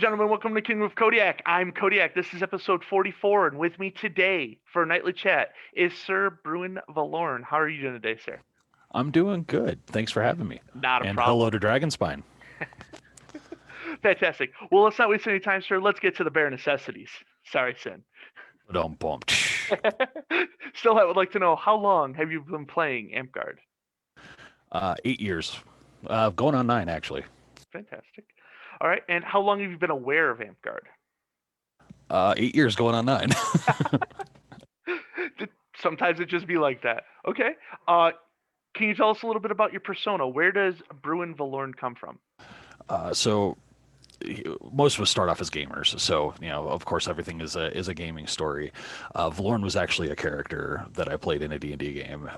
gentlemen, welcome to Kingdom of Kodiak. I'm Kodiak. This is episode 44, and with me today for a nightly chat is Sir Bruin Valorn. How are you doing today, sir? I'm doing good. Thanks for having me. Not a And hello problem. to Dragonspine. Fantastic. Well, let's not waste any time, sir. Let's get to the bare necessities. Sorry, Sin. Dum bum. Still, I would like to know, how long have you been playing Amtgard? 8 years. Going on 9, actually. Fantastic. All right, and how long have you been aware of Amtgard? 8 years going on 9. Sometimes it just be like that. Okay. Can you tell us a little bit about your persona? Where does Bruin Valorn come from? So most of us start off as gamers. So, of course, everything is a gaming story. Valorn was actually a character that I played in a D&D game.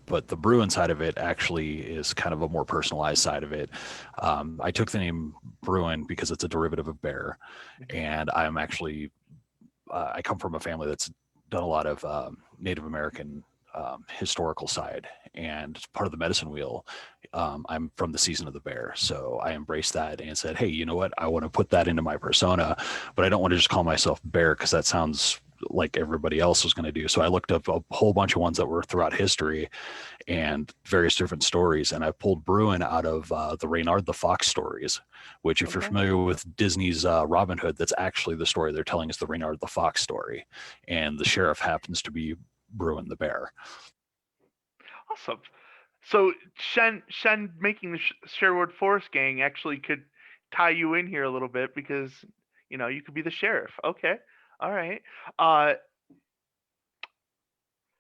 But the Bruin side of it actually is kind of a more personalized side of it. I took the name Bruin because it's a derivative of bear. And I'm actually, I come from a family that's done a lot of Native American historical side, and part of the medicine wheel. I'm from the season of the bear, so I embraced that and said, hey, you know what, I want to put that into my persona, but I don't want to just call myself bear because that sounds like everybody else was going to do. So I looked up a whole bunch of ones that were throughout history and various different stories, and I pulled Bruin out of the Reynard the Fox stories, which, if you're familiar with Disney's Robin Hood, that's actually the story they're telling is the Reynard the Fox story, and the sheriff happens to be Bruin the bear. Awesome. So Shen making the Sherwood Forest gang actually could tie you in here a little bit because you could be the sheriff. Okay, all right.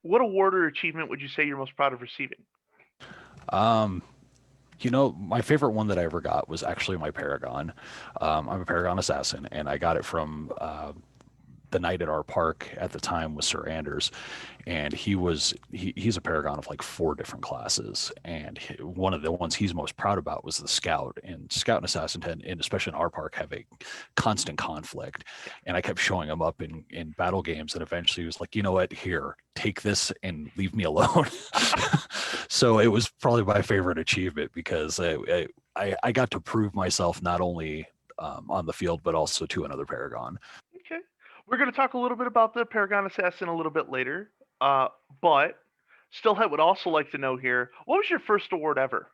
What award or achievement would you say you're most proud of receiving? My favorite one that I ever got was actually my Paragon. I'm a Paragon assassin, and I got it from the knight at our park at the time was Sir Anders, and he's a paragon of like 4 different classes, and one of the ones he's most proud about was the scout. And scout and assassin, and especially in our park, have a constant conflict, and I kept showing him up in battle games, and eventually he was like, you know what, here, take this and leave me alone. So it was probably my favorite achievement because I got to prove myself not only on the field but also to another paragon. Okay. We're going to talk a little bit about the Paragon Assassin a little bit later, but Stillhead would also like to know here, what was your first award ever?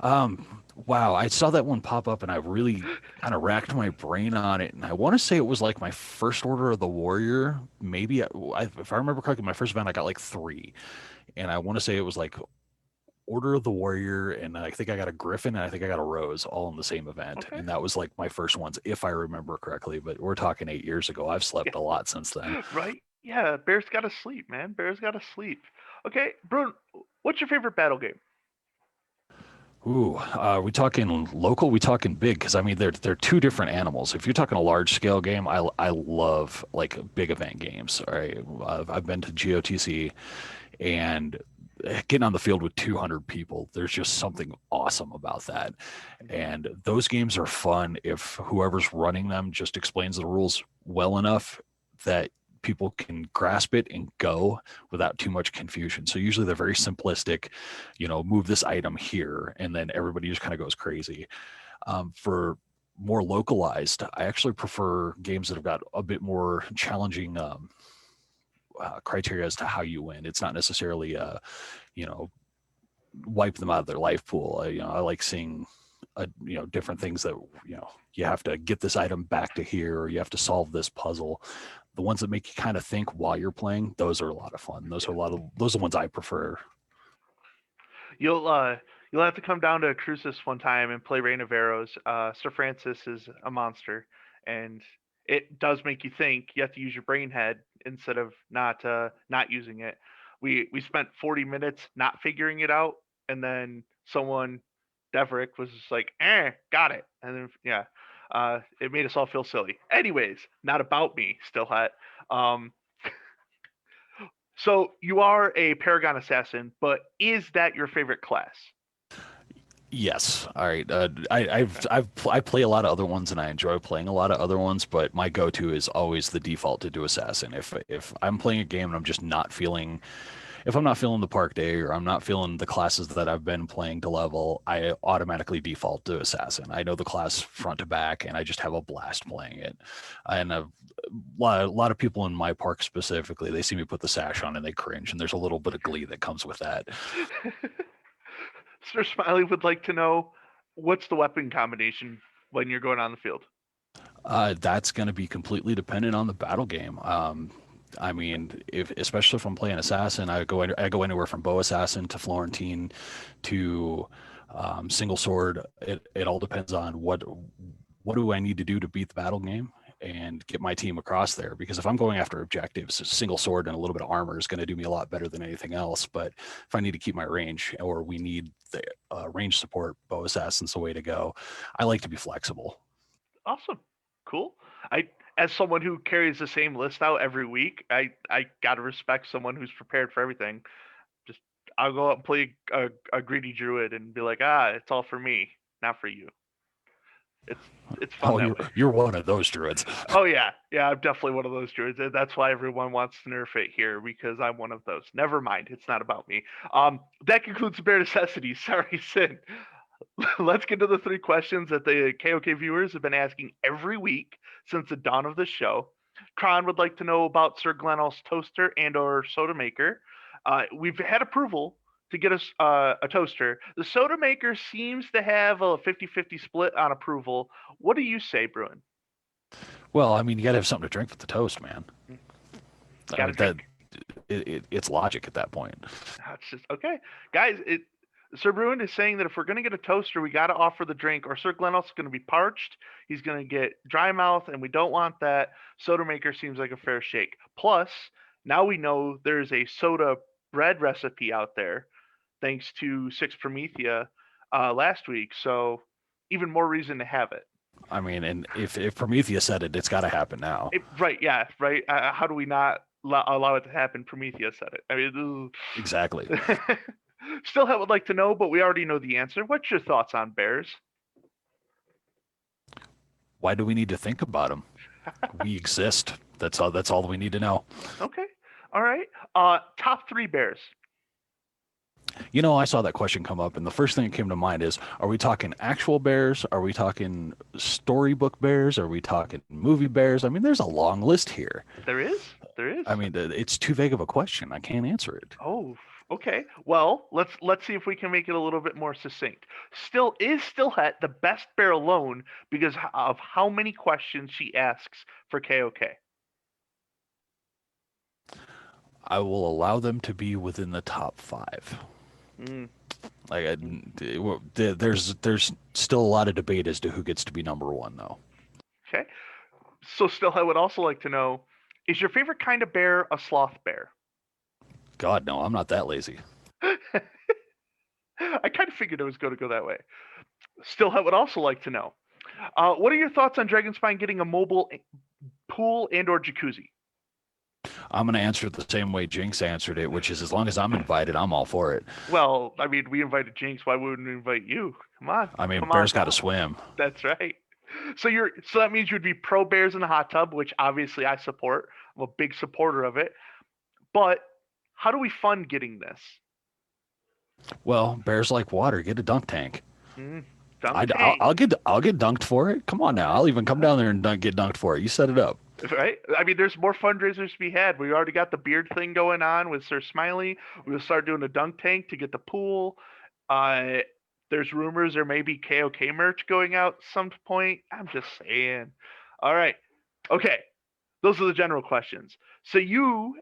Wow, I saw that one pop up and I really kind of racked my brain on it. And I want to say it was like my first Order of the Warrior. Maybe, if I remember correctly, my first event, I got like 3. And I want to say it was like Order of the Warrior, and I think I got a Griffin, and I think I got a Rose, all in the same event. Okay. And that was like my first ones, if I remember correctly. But we're talking 8 years ago. I've slept a lot since then. Right? Yeah, Bear's got to sleep, man. Bear's got to sleep. Okay, Bruin, what's your favorite battle game? Ooh, we talking local? We talking big? Because I mean, they're 2 different animals. If you're talking a large scale game, I love like big event games. All right, I've been to GOTC, and getting on the field with 200 people, there's just something awesome about that. And those games are fun if whoever's running them just explains the rules well enough that people can grasp it and go without too much confusion. So usually they're very simplistic, move this item here, and then everybody just kind of goes crazy. For more localized, I actually prefer games that have got a bit more challenging criteria as to how you win. It's not necessarily wipe them out of their life pool. I like seeing different things that you have to get this item back to here, or you have to solve this puzzle. The ones that make you kind of think while you're playing, those are a lot of fun. Those are the ones I prefer. You'll have to come down to Crucis one time and play Reign of Arrows. Sir Francis is a monster, and it does make you think. You have to use your brain head instead of not using it. We spent 40 minutes not figuring it out, and then someone, Deverick, was just like, got it. And then, it made us all feel silly. Anyways, not about me, Stillhat. So you are a Paragon Assassin, but is that your favorite class? Yes. All right. I play a lot of other ones, and I enjoy playing a lot of other ones, but my go-to is always the default to do assassin. If I'm playing a game and I'm just not feeling if I'm not feeling the park day or I'm not feeling the classes that I've been playing to level, I automatically default to assassin. I know the class front to back, and I just have a blast playing it. And a lot of people in my park specifically, they see me put the sash on and they cringe, and there's a little bit of glee that comes with that. Sir Smiley would like to know what's the weapon combination when you're going on the field. That's going to be completely dependent on the battle game. I mean, if especially if I'm playing assassin, I go anywhere from bow assassin to Florentine to single sword. It all depends on what do I need to do to beat the battle game and get my team across there. Because if I'm going after objectives, a single sword and a little bit of armor is going to do me a lot better than anything else. But if I need to keep my range or we need the range support, bow assassin's the way to go. I like to be flexible. Awesome. Cool. I as someone who carries the same list out every week, I gotta respect someone who's prepared for everything. Just I'll go out and play a greedy druid and be like, it's all for me, not for you. It's it's fun Oh, that you're way. you're one of those druids. Oh yeah, yeah, I'm definitely one of those druids. That's why everyone wants to nerf it here because I'm one of those. Never mind, it's not about me. That concludes the bare necessities. Sorry, Sin. Let's get to the three questions that the KOK viewers have been asking every week since the dawn of the show. Kron would like to know about Sir Glenel's toaster and/or soda maker. We've had approval to get us a toaster. The soda maker seems to have a 50-50 split on approval. What do you say, Bruin? Well, I mean, you got to have something to drink with the toast, man. Got to That drink. it's logic at that point. It's just okay, guys. Sir Bruin is saying that if we're going to get a toaster, we got to offer the drink, or Sir Glenel's going to be parched. He's going to get dry mouth, and we don't want that. Soda maker seems like a fair shake. Plus, now we know there's a soda bread recipe out there, thanks to Six Promethea last week. So, even more reason to have it. I mean, and if Prometheus said it, it's got to happen now. Right? Yeah. Right. How do we not allow it to happen? Prometheus said it. I mean, Exactly. still would like to know, but we already know the answer. What's your thoughts on bears? Why do we need to think about them? We exist. That's all. That's all we need to know. Okay. All right. Top three bears. You know, I saw that question come up, and the first thing that came to mind is: are we talking actual bears? Are we talking storybook bears? Are we talking movie bears? I mean, there's a long list here. There is. There is. I mean, it's too vague of a question. I can't answer it. Oh, okay. Well, let's see if we can make it a little bit more succinct. Stillhat the best bear alone because of how many questions she asks for KOK? I will allow them to be within the top five. Mm, Like, mm, there's still a lot of debate as to who gets to be number one, though. okay. So Stillhat would also like to know: is your favorite kind of bear a sloth bear? God, no, I'm not that lazy. I kind of figured it was going to go that way. Stillhat would also like to know: what are your thoughts on Dragonspine getting a mobile pool and/or jacuzzi? I'm going to answer it the same way Jinx answered it, which is as long as I'm invited, I'm all for it. Well, I mean, we invited Jinx. Why wouldn't we invite you? I mean, Come on bears got to down. swim. That's right. So that means you'd be pro bears in the hot tub, which obviously I support. I'm a big supporter of it. But how do we fund getting this? Well, bears like water. Get a dunk tank. Mm, dunk I'll tank, get dunked for it. Come on now. I'll even come down there and get dunked for it. You set it up. right? I mean, there's more fundraisers to be had. We already got the beard thing going on with Sir Smiley. We'll start doing a dunk tank to get the pool. Uh, there's rumors there may be KOK merch going out some point. I'm just saying. All right. Okay. Those are the general questions. So you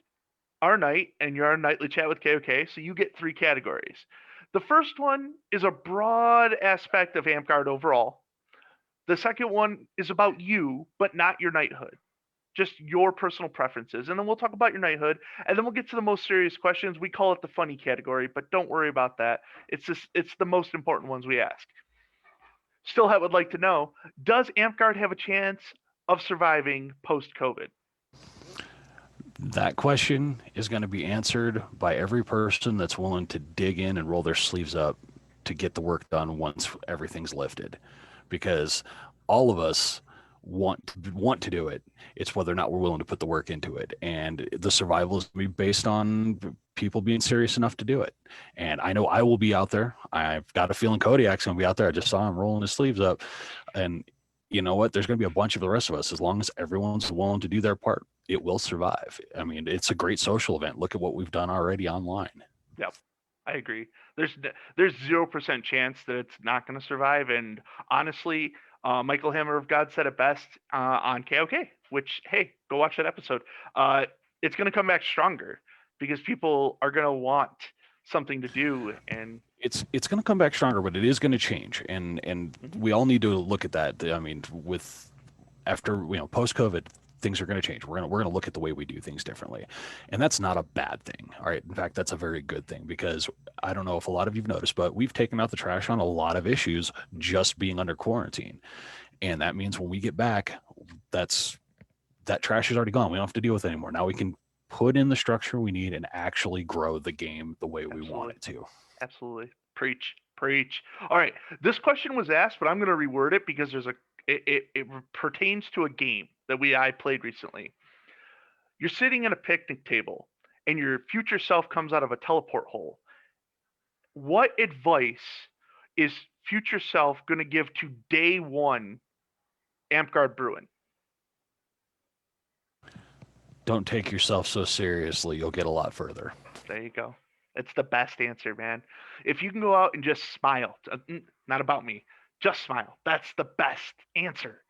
are Knight and you're on Nightly Chat with KOK. So you get three categories. The first one is a broad aspect of Amtgard overall. The second one is about you, but not your knighthood, just your personal preferences. And then we'll talk about your knighthood, and then we'll get to the most serious questions. We call it the funny category, but don't worry about that. It's the most important ones we ask. Stillhat would like to know: does Amtgard have a chance of surviving post COVID? That question is going to be answered by every person that's willing to dig in and roll their sleeves up to get the work done once everything's lifted. Because all of us want to do it. It's whether or not we're willing to put the work into it. And the survival is going to be based on people being serious enough to do it. And I know I will be out there. I've got a feeling Kodiak's going to be out there. I just saw him rolling his sleeves up. And you know what? There's going to be a bunch of the rest of us. As long as everyone's willing to do their part, it will survive. I mean, it's a great social event. Look at what we've done already online. Yep, I agree. There's 0% chance that it's not going to survive. And honestly, Michael Hammer of God said it best on KOK, which, hey, go watch that episode. Uh, it's going to come back stronger because people are going to want something to do. And It's going to come back stronger, but it is going to change, and Mhm. we all need to look at that. I mean, with after post COVID, things are going to change. We're going to look at the way we do things differently, and that's not a bad thing. All right, in fact, that's a very good thing, because I don't know if a lot of you've noticed, but we've taken out the trash on a lot of issues just being under quarantine, and that means when we get back, that's that trash is already gone. We don't have to deal with it anymore. Now we can put in the structure we need and actually grow the game the way we want Absolutely. it to. Absolutely. Preach. Preach. All right. This question was asked, but I'm going to reword it because it pertains to a game that I played recently. You're sitting at a picnic table and your future self comes out of a teleport hole. What advice is future self going to give to day one Amtgard Bruin? Don't take yourself so seriously. You'll get a lot further. There you go. It's the best answer, man. If you can go out and just smile, not about me, just smile. That's the best answer.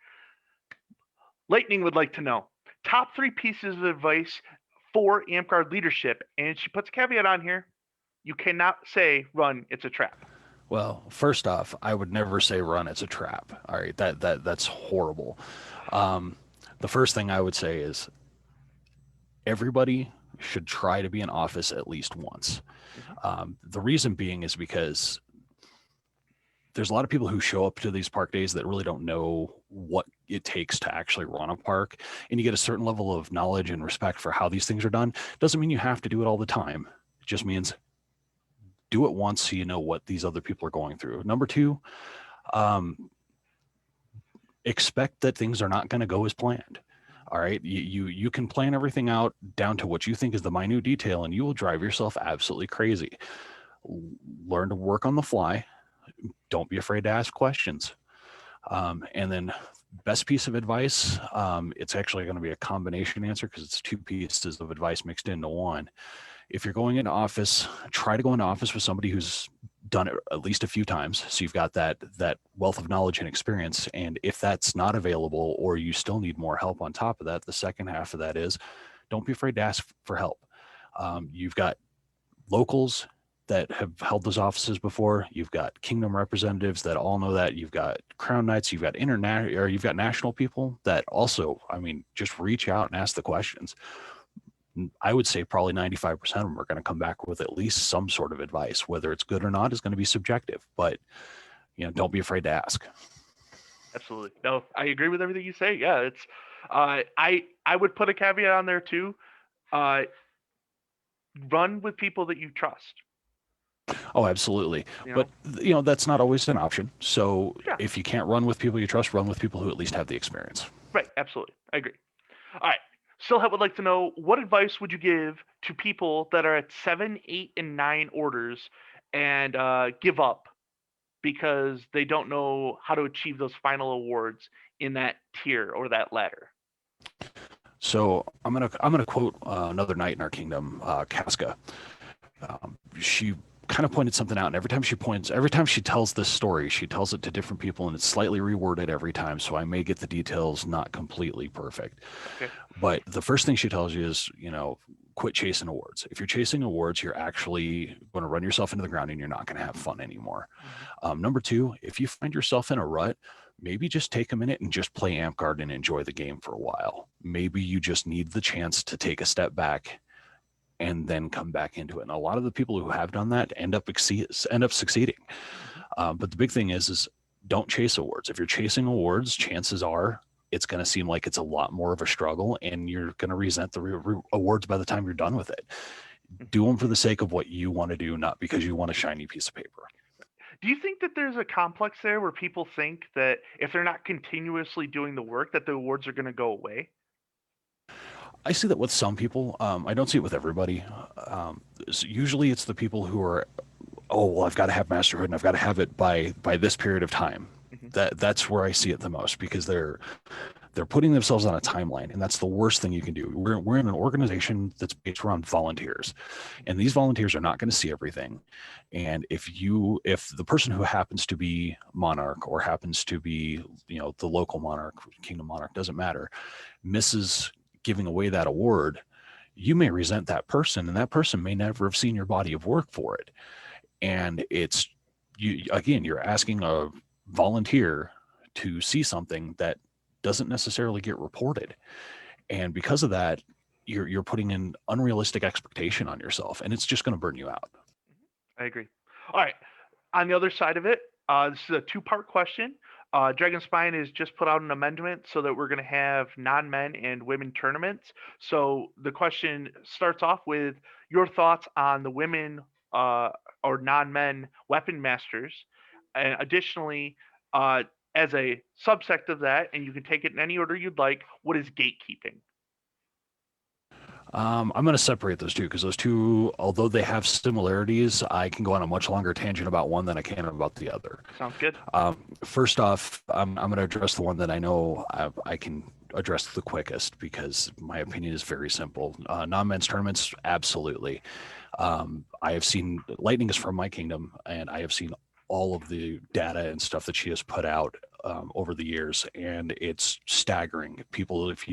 Lightning would like to know top three pieces of advice for Amtgard leadership. And she puts a caveat on here. You cannot say run, it's a trap. Well, first off, I would never say run. It's a trap. All right, that's horrible. Um, the first thing I would say is everybody should try to be in office at least once. Mm-hmm. The reason being is because there's a lot of people who show up to these park days that really don't know what it takes to actually run a park, and you get a certain level of knowledge and respect for how these things are done. Doesn't mean you have to do it all the time. It just means do it once so you know what these other people are going through. Number two, um, expect that things are not going to go as planned. All right, you can plan everything out down to what you think is the minute detail, and you will drive yourself absolutely crazy. Learn to work on the fly. Don't be afraid to ask questions. And then, best piece of advice, it's actually going to be a combination answer because it's two pieces of advice mixed into one. If you're going into office, try to go into office with somebody who's done it at least a few times, so you've got that wealth of knowledge and experience. And if that's not available, or you still need more help on top of that, the second half of that is don't be afraid to ask for help. You've got locals that have held those offices before. You've got kingdom representatives that all know that. You've got crown knights. You've got international, or you've got national people that also, I mean, just reach out and ask the questions. I would say probably 95% of them are going to come back with at least some sort of advice. Whether it's good or not is going to be subjective, but don't be afraid to ask. Absolutely. No, I agree with everything you say. Yeah, it's I would put a caveat on there too. Uh, run with people that you trust. Oh, absolutely. You But know, that's not always an option. So yeah, if you can't run with people you trust, run with people who at least have the experience. right. Absolutely, I agree. All right. Silhet would like to know what advice would you give to people that are at 7, 8, and 9 orders and give up because they don't know how to achieve those final awards in that tier or that ladder. So I'm gonna quote another knight in our kingdom, Casca. She kind of pointed something out, and every time she tells this story, she tells it to different people, and it's slightly reworded every time. So I may get the details not completely perfect. Okay. But the first thing she tells you is, quit chasing awards. If you're chasing awards, you're actually going to run yourself into the ground, and you're not going to have fun anymore. Mm-hmm. Number two, if you find yourself in a rut, maybe just take a minute and just play Amtgard and enjoy the game for a while. Maybe you just need the chance to take a step back and then come back into it. And a lot of the people who have done that end up succeeding. Mm-hmm. But the big thing is don't chase awards. If you're chasing awards, chances are it's going to seem like it's a lot more of a struggle, and you're going to resent the awards by the time you're done with it. Do them for the sake of what you want to do, not because you want a shiny piece of paper. Do you think that there's a complex there where people think that if they're not continuously doing the work, that the awards are going to go away? I see that with some people. I don't see it with everybody. Usually, it's the people who are, oh well, I've got to have masterhood and I've got to have it by this period of time. Hmm. That's where I see it the most because they're putting themselves on a timeline, and that's the worst thing you can do. We're in an organization that's based around volunteers, and these volunteers are not going to see everything. And if the person who happens to be monarch or happens to be the local monarch, kingdom monarch, doesn't matter, misses giving away that award, you may resent that person, and that person may never have seen your body of work for it. And it's you again, you're asking a volunteer to see something that doesn't necessarily get reported. And because of that, you're putting an unrealistic expectation on yourself, and it's just going to burn you out. I agree. All right. On the other side of it, this is a two-part question. Dragon Spine has just put out an amendment so that we're going to have non-men and women tournaments. So the question starts off with your thoughts on the women uh, or non-men weapon masters. And additionally, uh, as a subsect of that, and you can take it in any order you'd like, what is gatekeeping? I'm going to separate those two because those two, although they have similarities, I can go on a much longer tangent about one than I can about the other. Sounds good. First off, I'm going to address the one that I know I can address the quickest because my opinion is very simple. Non-men's tournaments, absolutely. I have seen Lightning is from my kingdom, and I have seen all of the data and stuff that she has put out over the years, and it's staggering. People, if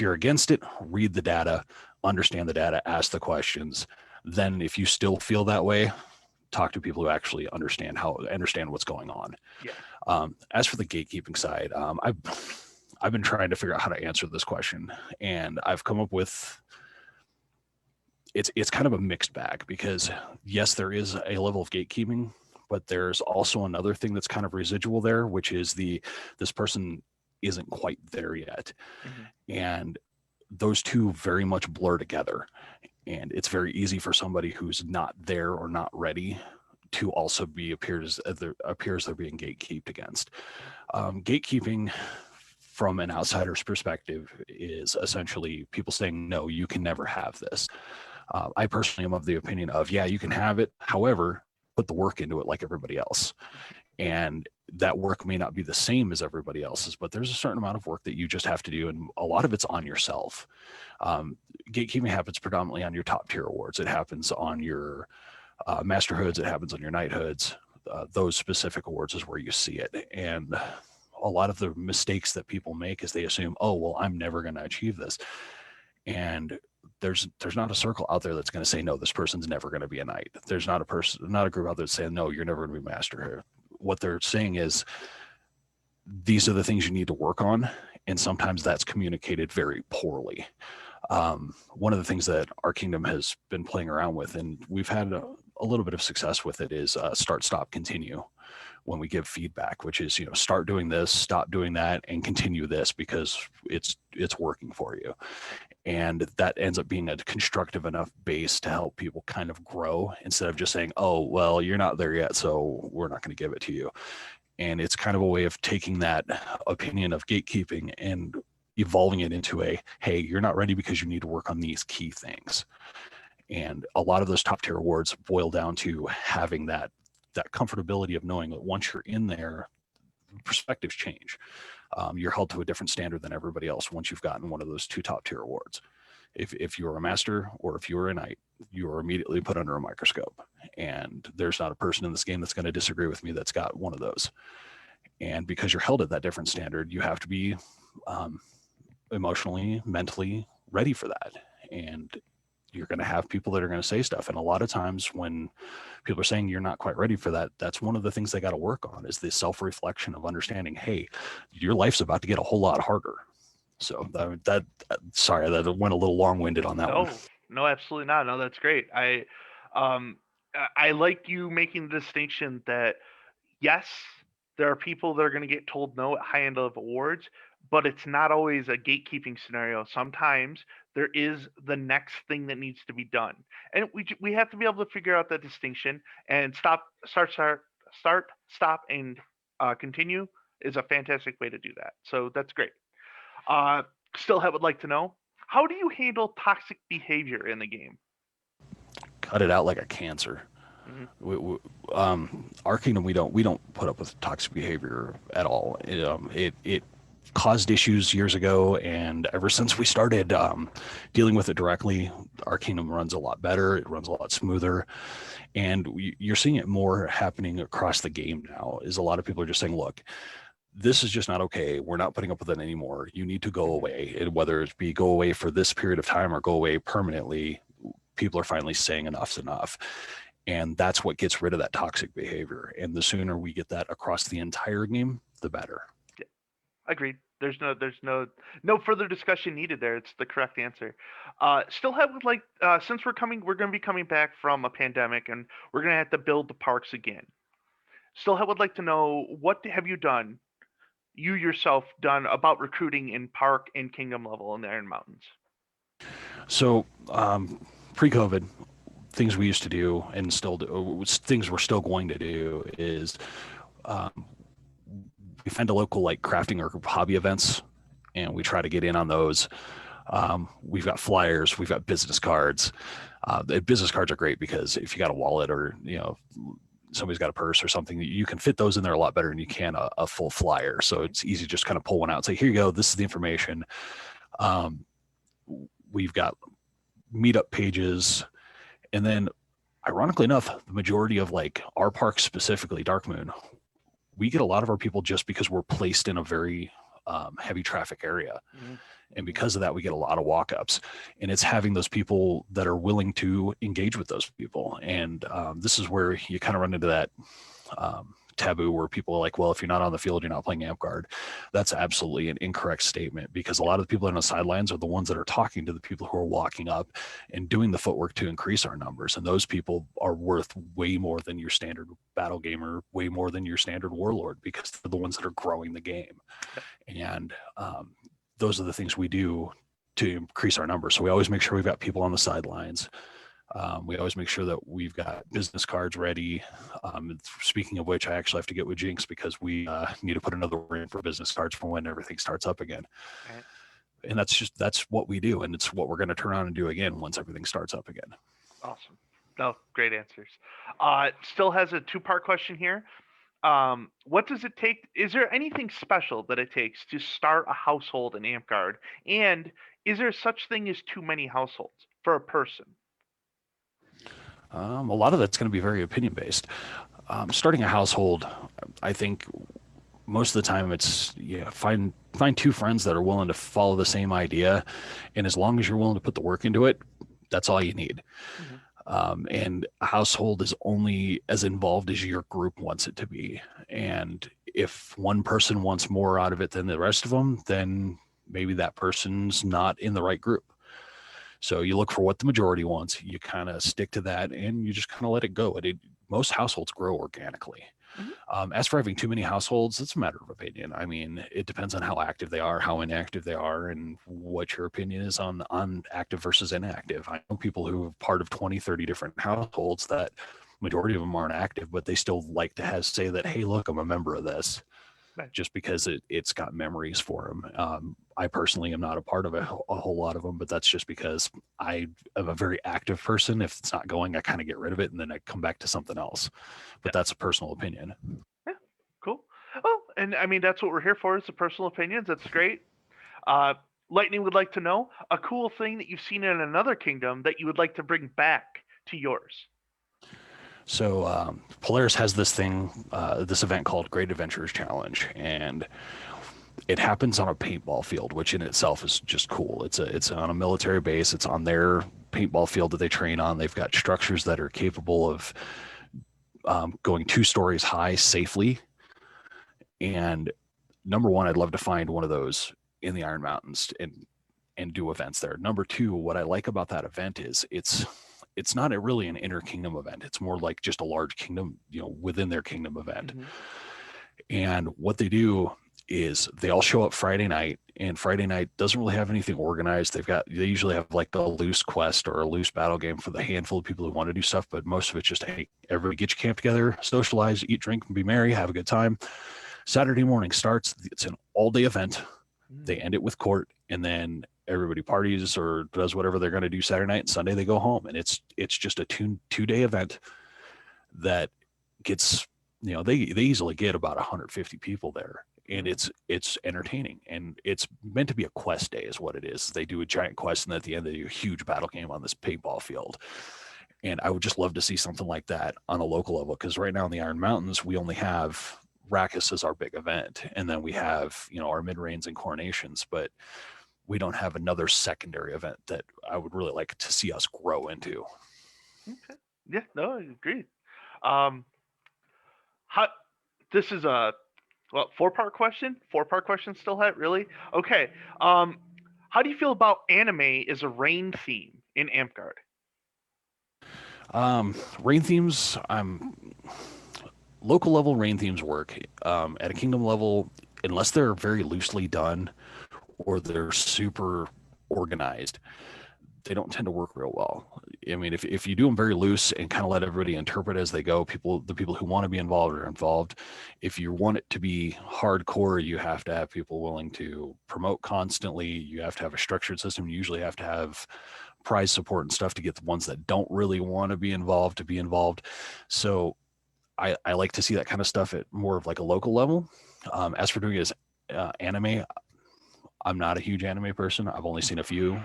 you're against it, read the data, understand the data, ask the questions. Then, if you still feel that way, talk to people who actually understand what's going on. Yeah. As for the gatekeeping side, I've been trying to figure out how to answer this question, and I've come up with it's kind of a mixed bag because yes, there is a level of gatekeeping, but there's also another thing that's kind of residual there, which is this person isn't quite there yet, Hmm. and those two very much blur together. And it's very easy for somebody who's not there or not ready to also be appears they're being gatekeeped against. Gatekeeping from an outsider's perspective is essentially people saying, no, you can never have this. I personally am of the opinion of, yeah, you can have it. However, put the work into it like everybody else. And that work may not be the same as everybody else's, but there's a certain amount of work that you just have to do. And a lot of it's on yourself. Gatekeeping happens predominantly on your top tier awards. It happens on your masterhoods. It happens on your knighthoods. Those specific awards is where you see it. And a lot of the mistakes that people make is they assume, oh, well, I'm never going to achieve this. And there's not a circle out there that's going to say, no, this person's never going to be a knight. There's not a group out there saying, no, you're never going to be master here. What they're saying is these are the things you need to work on. And sometimes that's communicated very poorly. One of the things that our kingdom has been playing around with, and we've had a little bit of success with it, is start, stop, continue when we give feedback, which is, start doing this, stop doing that, and continue this because it's working for you. And that ends up being a constructive enough base to help people kind of grow instead of just saying, oh, well, you're not there yet, so we're not going to give it to you. And it's kind of a way of taking that opinion of gatekeeping and evolving it into a, hey, you're not ready because you need to work on these key things. And a lot of those top tier awards boil down to having that comfortability of knowing that once you're in there, perspectives change. You're held to a different standard than everybody else once you've gotten one of those two top tier awards. If you're a master or if you're a knight, you are immediately put under a microscope. And there's not a person in this game that's going to disagree with me that's got one of those. And because you're held at that different standard, you have to be um, emotionally, mentally ready for that. And you're going to have people that are going to say stuff. And a lot of times when people are saying you're not quite ready for that, that's one of the things they got to work on is the self-reflection of understanding, hey, your life's about to get a whole lot harder. So sorry, that went a little long-winded on that one. No, no, absolutely not. No, that's great. Um, I like you making the distinction that yes, there are people that are going to get told no at high end of awards, but it's not always a gatekeeping scenario. Sometimes there is the next thing that needs to be done, and we have to be able to figure out that distinction and start, stop, and continue is a fantastic way to do that. So that's great. Uh, Still, I would like to know. How do you handle toxic behavior in the game? Cut it out like a cancer. Hmm. Our kingdom, we don't put up with toxic behavior at all. It caused issues years ago, and ever since we started dealing with it directly, our kingdom runs a lot better. It runs a lot smoother, and you're seeing it more happening across the game now. Is a lot of people are just saying, look, this is just not okay. We're not putting up with it anymore. You need to go Hmm. away. And whether it be go away for this period of time or go away permanently, people are finally saying enough's enough. And that's what gets rid of that toxic behavior. And the sooner we get that across the entire game, the better. Yeah, agreed. There's no further discussion needed there. It's the correct answer. Still have like since we're going to be coming back from a pandemic and we're going to have to build the parks again. Still would like to know what have you done, you yourself done about recruiting in park and kingdom level in the Iron Mountains? So pre-COVID, things we used to do and still do, things we're still going to do is um, we find a local like crafting or hobby events, and we try to get in on those. We've got flyers, we've got business cards. The business cards are great because if you got a wallet or somebody's got a purse or something, you can fit those in there a lot better than you can a full flyer. So it's easy to just kind of pull one out and say, here you go, this is the information. Um, we've got meetup pages, and then ironically enough, the majority of like our park, specifically Dark Moon, we get a lot of our people just because we're placed in a very heavy traffic area. Mm-hmm. And because of that, we get a lot of walk-ups, and it's having those people that are willing to engage with those people. And this is where you kind of run into that taboo where people are like, well, if you're not on the field, you're not playing amp guard. That's absolutely an incorrect statement, because a lot of the people on the sidelines are the ones that are talking to the people who are walking up and doing the footwork to increase our numbers. And those people are worth way more than your standard battle gamer, way more than your standard warlord, because they're the ones that are growing the game. And those are the things we do to increase our numbers. So we always make sure we've got people on the sidelines. We always make sure that we've got business cards ready. Speaking of which, I actually have to get with Jinx because we need to put another order in for business cards for when everything starts up again. Right. And that's what we do, and it's what we're going to turn on and do again once everything starts up again. Awesome. No, great answers. Still has a two-part question here. What does it take? Is there anything special that it takes to start a household in Amtgard? And is there such thing as too many households for a person? A lot of that's going to be very opinion based. Starting a household, I think most of the time it's find two friends that are willing to follow the same idea, and as long as you're willing to put the work into it, that's all you need. Hmm. And a household is only as involved as your group wants it to be. And if one person wants more out of it than the rest of them, then maybe that person's not in the right group. So you look for what the majority wants, you kind of stick to that, and you just kind of let it go. Most households grow organically. Hmm. As for having too many households, it's a matter of opinion. I mean, it depends on how active they are, how inactive they are, and what your opinion is on active versus inactive. I know people who are part of 20, 30 different households that majority of them aren't active, but they still like to say that, hey, look, I'm a member of this, Right. just because it's got memories for them. I personally am not a part of a whole lot of them, but that's just because I am a very active person. If it's not going, I kind of get rid of it and then I come back to something else. Yeah. But that's a personal opinion. Yeah. Cool. Well, and I mean that's what we're here for, is the personal opinions. That's great. Uh, Lightning would like to know a cool thing that you've seen in another kingdom that you would like to bring back to yours. So Polaris has this event called Great Adventures Challenge, and it happens on a paintball field, which in itself is just cool. It's on a military base. It's on their paintball field that they train on. They've got structures that are capable of going 2 stories high safely. And number one, I'd love to find one of those in the Iron Mountains and do events there. Number two, what I like about that event is it's not really an inner kingdom event. It's more like just a large kingdom, within their kingdom event. Hmm. And what they do is they all show up Friday night, and Friday night doesn't really have anything organized. They usually have like a loose quest or a loose battle game for the handful of people who want to do stuff, but most of it's just, hey, everybody get your camp together, socialize, eat, drink, and be merry, have a good time. Saturday morning starts. It's an all-day event. They end it with court, and then everybody parties or does whatever they're going to do Saturday night, and Sunday they go home, and it's just a 2 day event that gets, they easily get about 150 people there, and it's entertaining, and it's meant to be a quest day is what it is. They do a giant quest, and at the end they do a huge battle game on this paintball field. And I would just love to see something like that on a local level, because right now in the Iron Mountains we only have Rackus as our big event, and then we have our mid-rains and coronations, but we don't have another secondary event that I would really like to see us grow into. Okay. Yeah, no, I agree. Um, how this is a four-part question. Four-part question still, hat really? Okay. Um, how do you feel about anime as a rain theme in Amtgard? Rain themes, local level rain themes work. At a kingdom level, unless they're very loosely done or they're super organized, they don't tend to work real well. I mean, if you do them very loose and kind of let everybody interpret as they go, the people who want to be involved are involved. If you want it to be hardcore, you have to have people willing to promote constantly. You have to have a structured system. You usually have to have prize support and stuff to get the ones that don't really want to be involved to be involved. So I like to see that kind of stuff at more of like a local level. As for doing it as anime, I'm not a huge anime person. I've only seen a few.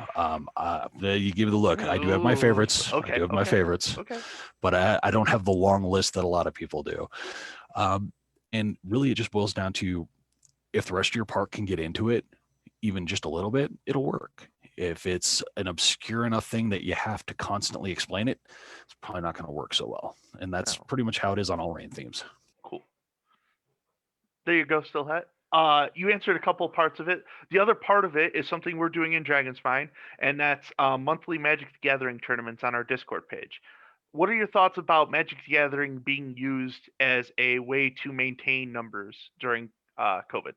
You give it a look. I do have my Ooh, favorites. I okay, do have my okay, favorites, okay. but I don't have the long list that a lot of people do. Um, and really, it just boils down to if the rest of your park can get into it, even just a little bit, it'll work. If it's an obscure enough thing that you have to constantly explain it, it's probably not going to work so well. And that's Oh, pretty much how it is on all rain themes. cool. There you go, still, hat. You answered a couple parts of it. The other part of it is something we're doing in Dragonspine, and that's monthly Magic the Gathering tournaments on our Discord page. What are your thoughts about Magic the Gathering being used as a way to maintain numbers during COVID?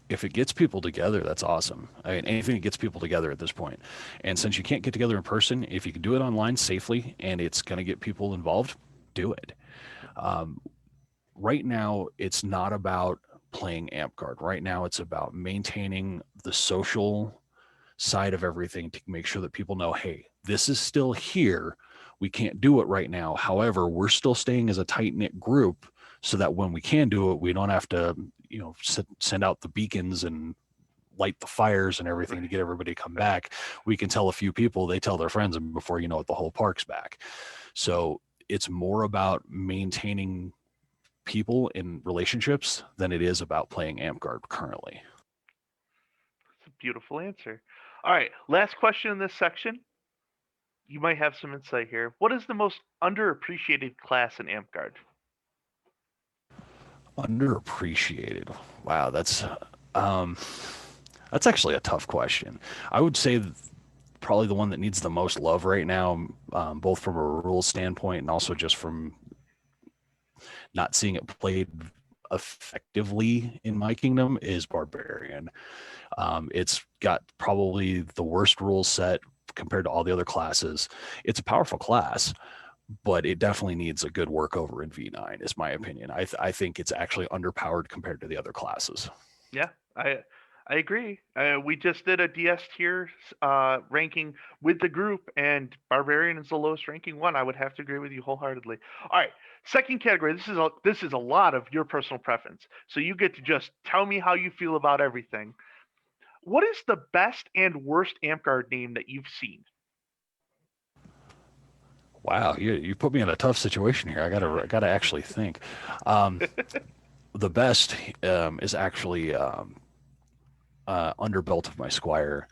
If it gets people together, that's awesome. I mean, anything that gets people together at this point. And since you can't get together in person, if you can do it online safely and it's going to get people involved, do it. Um, right now, it's not about playing Amp Right now, it's about maintaining the social side of everything to make sure that people know, hey, this is still here. We can't do it right now. However, we're still staying as a tight knit group so that when we can do it, we don't have to, send out the beacons and light the fires and everything to Right. get everybody to come back. We can tell a few people, they tell their friends, and before you know it, the whole park's back. So it's more about maintaining people in relationships than it is about playing Amtgard currently. That's a beautiful answer. All right, last question in this section. You might have some insight here. What is the most underappreciated class in Amtgard? Underappreciated. Wow, um, that's actually a tough question. I would say probably the one that needs the most love right now, both from a rules standpoint and also just from not seeing it played effectively in my kingdom, is Barbarian. It's got probably the worst rule set compared to all the other classes. It's a powerful class, but it definitely needs a good workover in V9, is my opinion. I think it's actually underpowered compared to the other classes. Yeah, I agree. We just did a DS tier ranking with the group, and Barbarian is the lowest ranking one. I would have to agree with you wholeheartedly. All right, second category. This is a lot of your personal preference, so you get to just tell me how you feel about everything. What is the best and worst Amtgard name that you've seen? Wow, you put me in a tough situation here. I gotta actually think. Um, the best is actually Underbelt of my squire.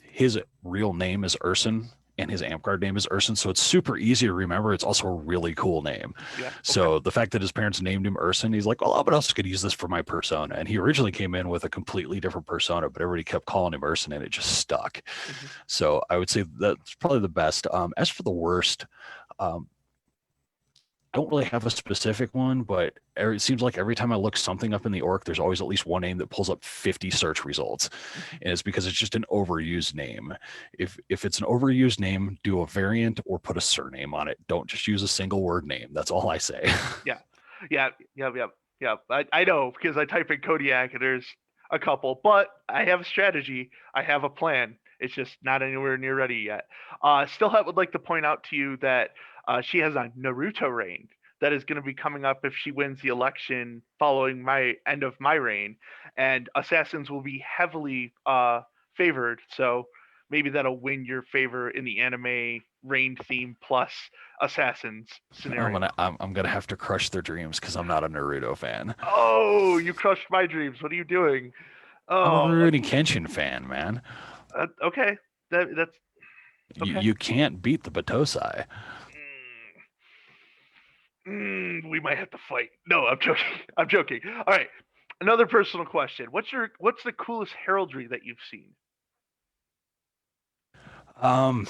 His real name is Urson, and his Amtgard name is Urson, so it's super easy to remember. It's also a really cool name. Yeah. Okay. So the fact that his parents named him Urson, he's like, well, how about else could use this for my persona? And he originally came in with a completely different persona, but everybody kept calling him Urson, and it just stuck. Hmm. So I would say that's probably the best. As for the worst, um, I don't really have a specific one, but it seems like every time I look something up in the orc, there's always at least one name that pulls up 50 search results, Hmm. and it's because it's just an overused name. If it's an overused name, do a variant or put a surname on it. Don't just use a single word name. That's all I say. Yeah. Yeah. Yeah. Yeah. Yeah. I know because I type in Kodiak and there's a couple, but I have a strategy. I have a plan. It's just not anywhere near ready yet. Would like to point out to you that she has a Naruto reign that is going to be coming up if she wins the election following my end of my reign, and assassins will be heavily favored. So maybe that'll win your favor in the anime reign theme plus assassins scenario. I'm gonna have to crush their dreams because I'm not a Naruto fan. Oh, you crushed my dreams. What are you doing? I'm a Oh, Rurouni Kenshin fan, man. okay. That's okay. You can't beat the Batosai. We might have to fight. No, I'm joking. I'm joking. All right. Another personal question. What's the coolest heraldry that you've seen? Um,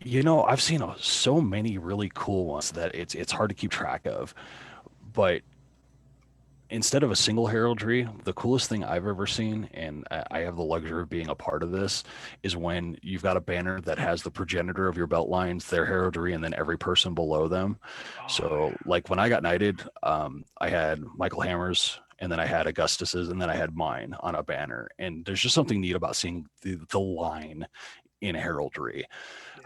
I've seen so many really cool ones that it's hard to keep track of. But instead of a single heraldry, the coolest thing I've ever seen, and I have the luxury of being a part of this, is when you've got a banner that has the progenitor of your belt lines, their heraldry, and then every person below them. Oh, So, like when I got knighted, I had Michael Hammer's, and then I had Augustus's, and then I had mine on a banner. And there's just something neat about seeing the line in heraldry.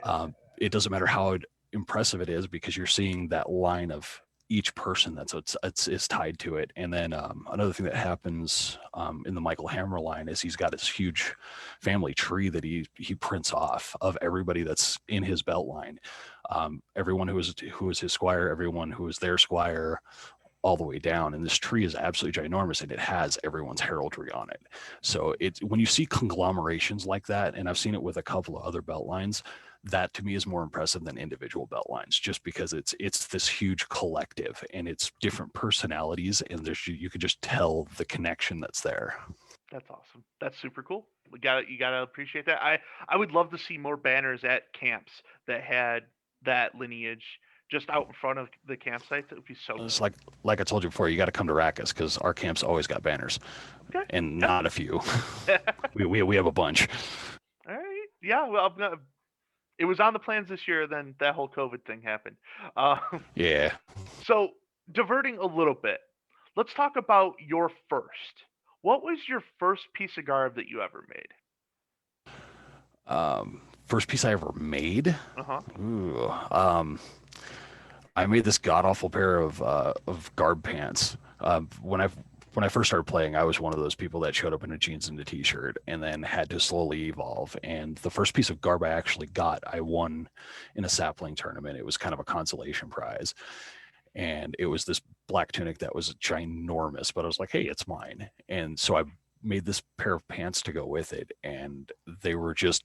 yeah. It doesn't matter how impressive it is because you're seeing that line of each person that's is tied to it. And then another thing that happens in the Michael Hammer line is he's got this huge family tree that he prints off of everybody that's in his belt line. Everyone who was his squire, everyone who was their squire, all the way down. And this tree is absolutely ginormous, and it has everyone's heraldry on it. So it's when you see conglomerations like that, and I've seen it with a couple of other belt lines, that to me is more impressive than individual belt lines, just because it's this huge collective and it's different personalities, and you could just tell the connection that's there. That's awesome. That's super cool. You gotta appreciate that. I would love to see more banners at camps that had that lineage just out in front of the campsites. It would be so It's cool. like I told you before, you got to come to Rackus because our camp's always got banners, Okay. and Yeah. not a few. We have a bunch. All right. Yeah. Well, it was on the plans this year. Then that whole COVID thing happened. Uh, Yeah. so diverting a little bit, let's talk about your first. What was your first piece of garb that you ever made? First piece I ever made. Uh huh. Ooh, I made this god awful pair of garb pants. When I first started playing, I was one of those people that showed up in a jeans and a t-shirt, and then had to slowly evolve. And the first piece of garb I actually got, I won in a sapling tournament. It was kind of a consolation prize, and it was this black tunic that was ginormous. But I was like, hey, it's mine, and so I made this pair of pants to go with it, and they were just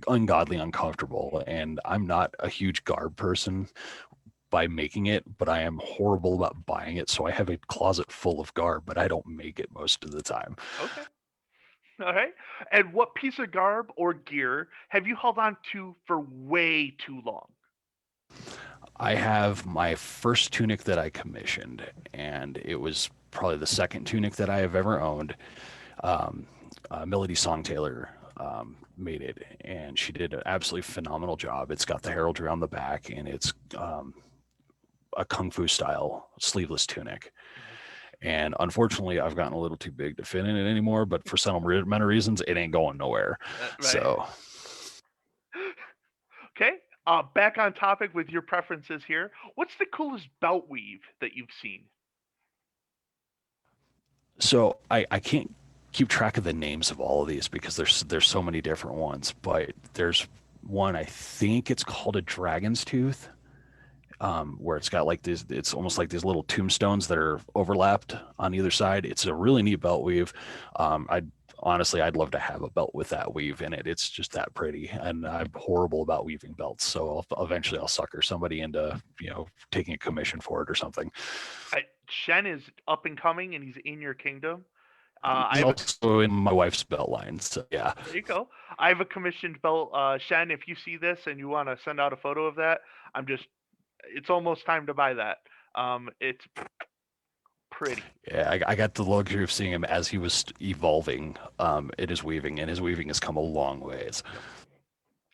ungodly uncomfortable. And I'm not a huge garb person by making it, but I am horrible about buying it. So I have a closet full of garb, but I don't make it most of the time. Okay. All right. And what piece of garb or gear have you held on to for way too long? I have my first tunic that I commissioned, and it was probably the second tunic that I have ever owned. Melody Song Taylor made it, and she did an absolutely phenomenal job. It's got the heraldry on the back, and it's a kung fu style sleeveless tunic. Nice. And unfortunately, I've gotten a little too big to fit in it anymore. But for sentimental reasons, it ain't going nowhere. Right. So Okay. Back on topic with your preferences here. What's the coolest belt weave that you've seen? I can't keep track of the names of all of these because there's so many different ones. But there's one, I think it's called a dragon's tooth, where it's got like this. It's almost like these little tombstones that are overlapped on either side. It's a really neat belt weave. I honestly, I'd love to have a belt with that weave in it. It's just that pretty, and I'm horrible about weaving belts. So eventually I'll sucker somebody into taking a commission for it or something. Shen is up and coming, and he's in your kingdom. I He's have a also in my wife's belt line. So yeah, There you go. I have a commissioned belt. Shen, if you see this and you want to send out a photo of that, I'm just. It's almost time to buy that. It's pretty. yeah. I got the luxury of seeing him as he was evolving in his weaving, and his weaving has come a long ways.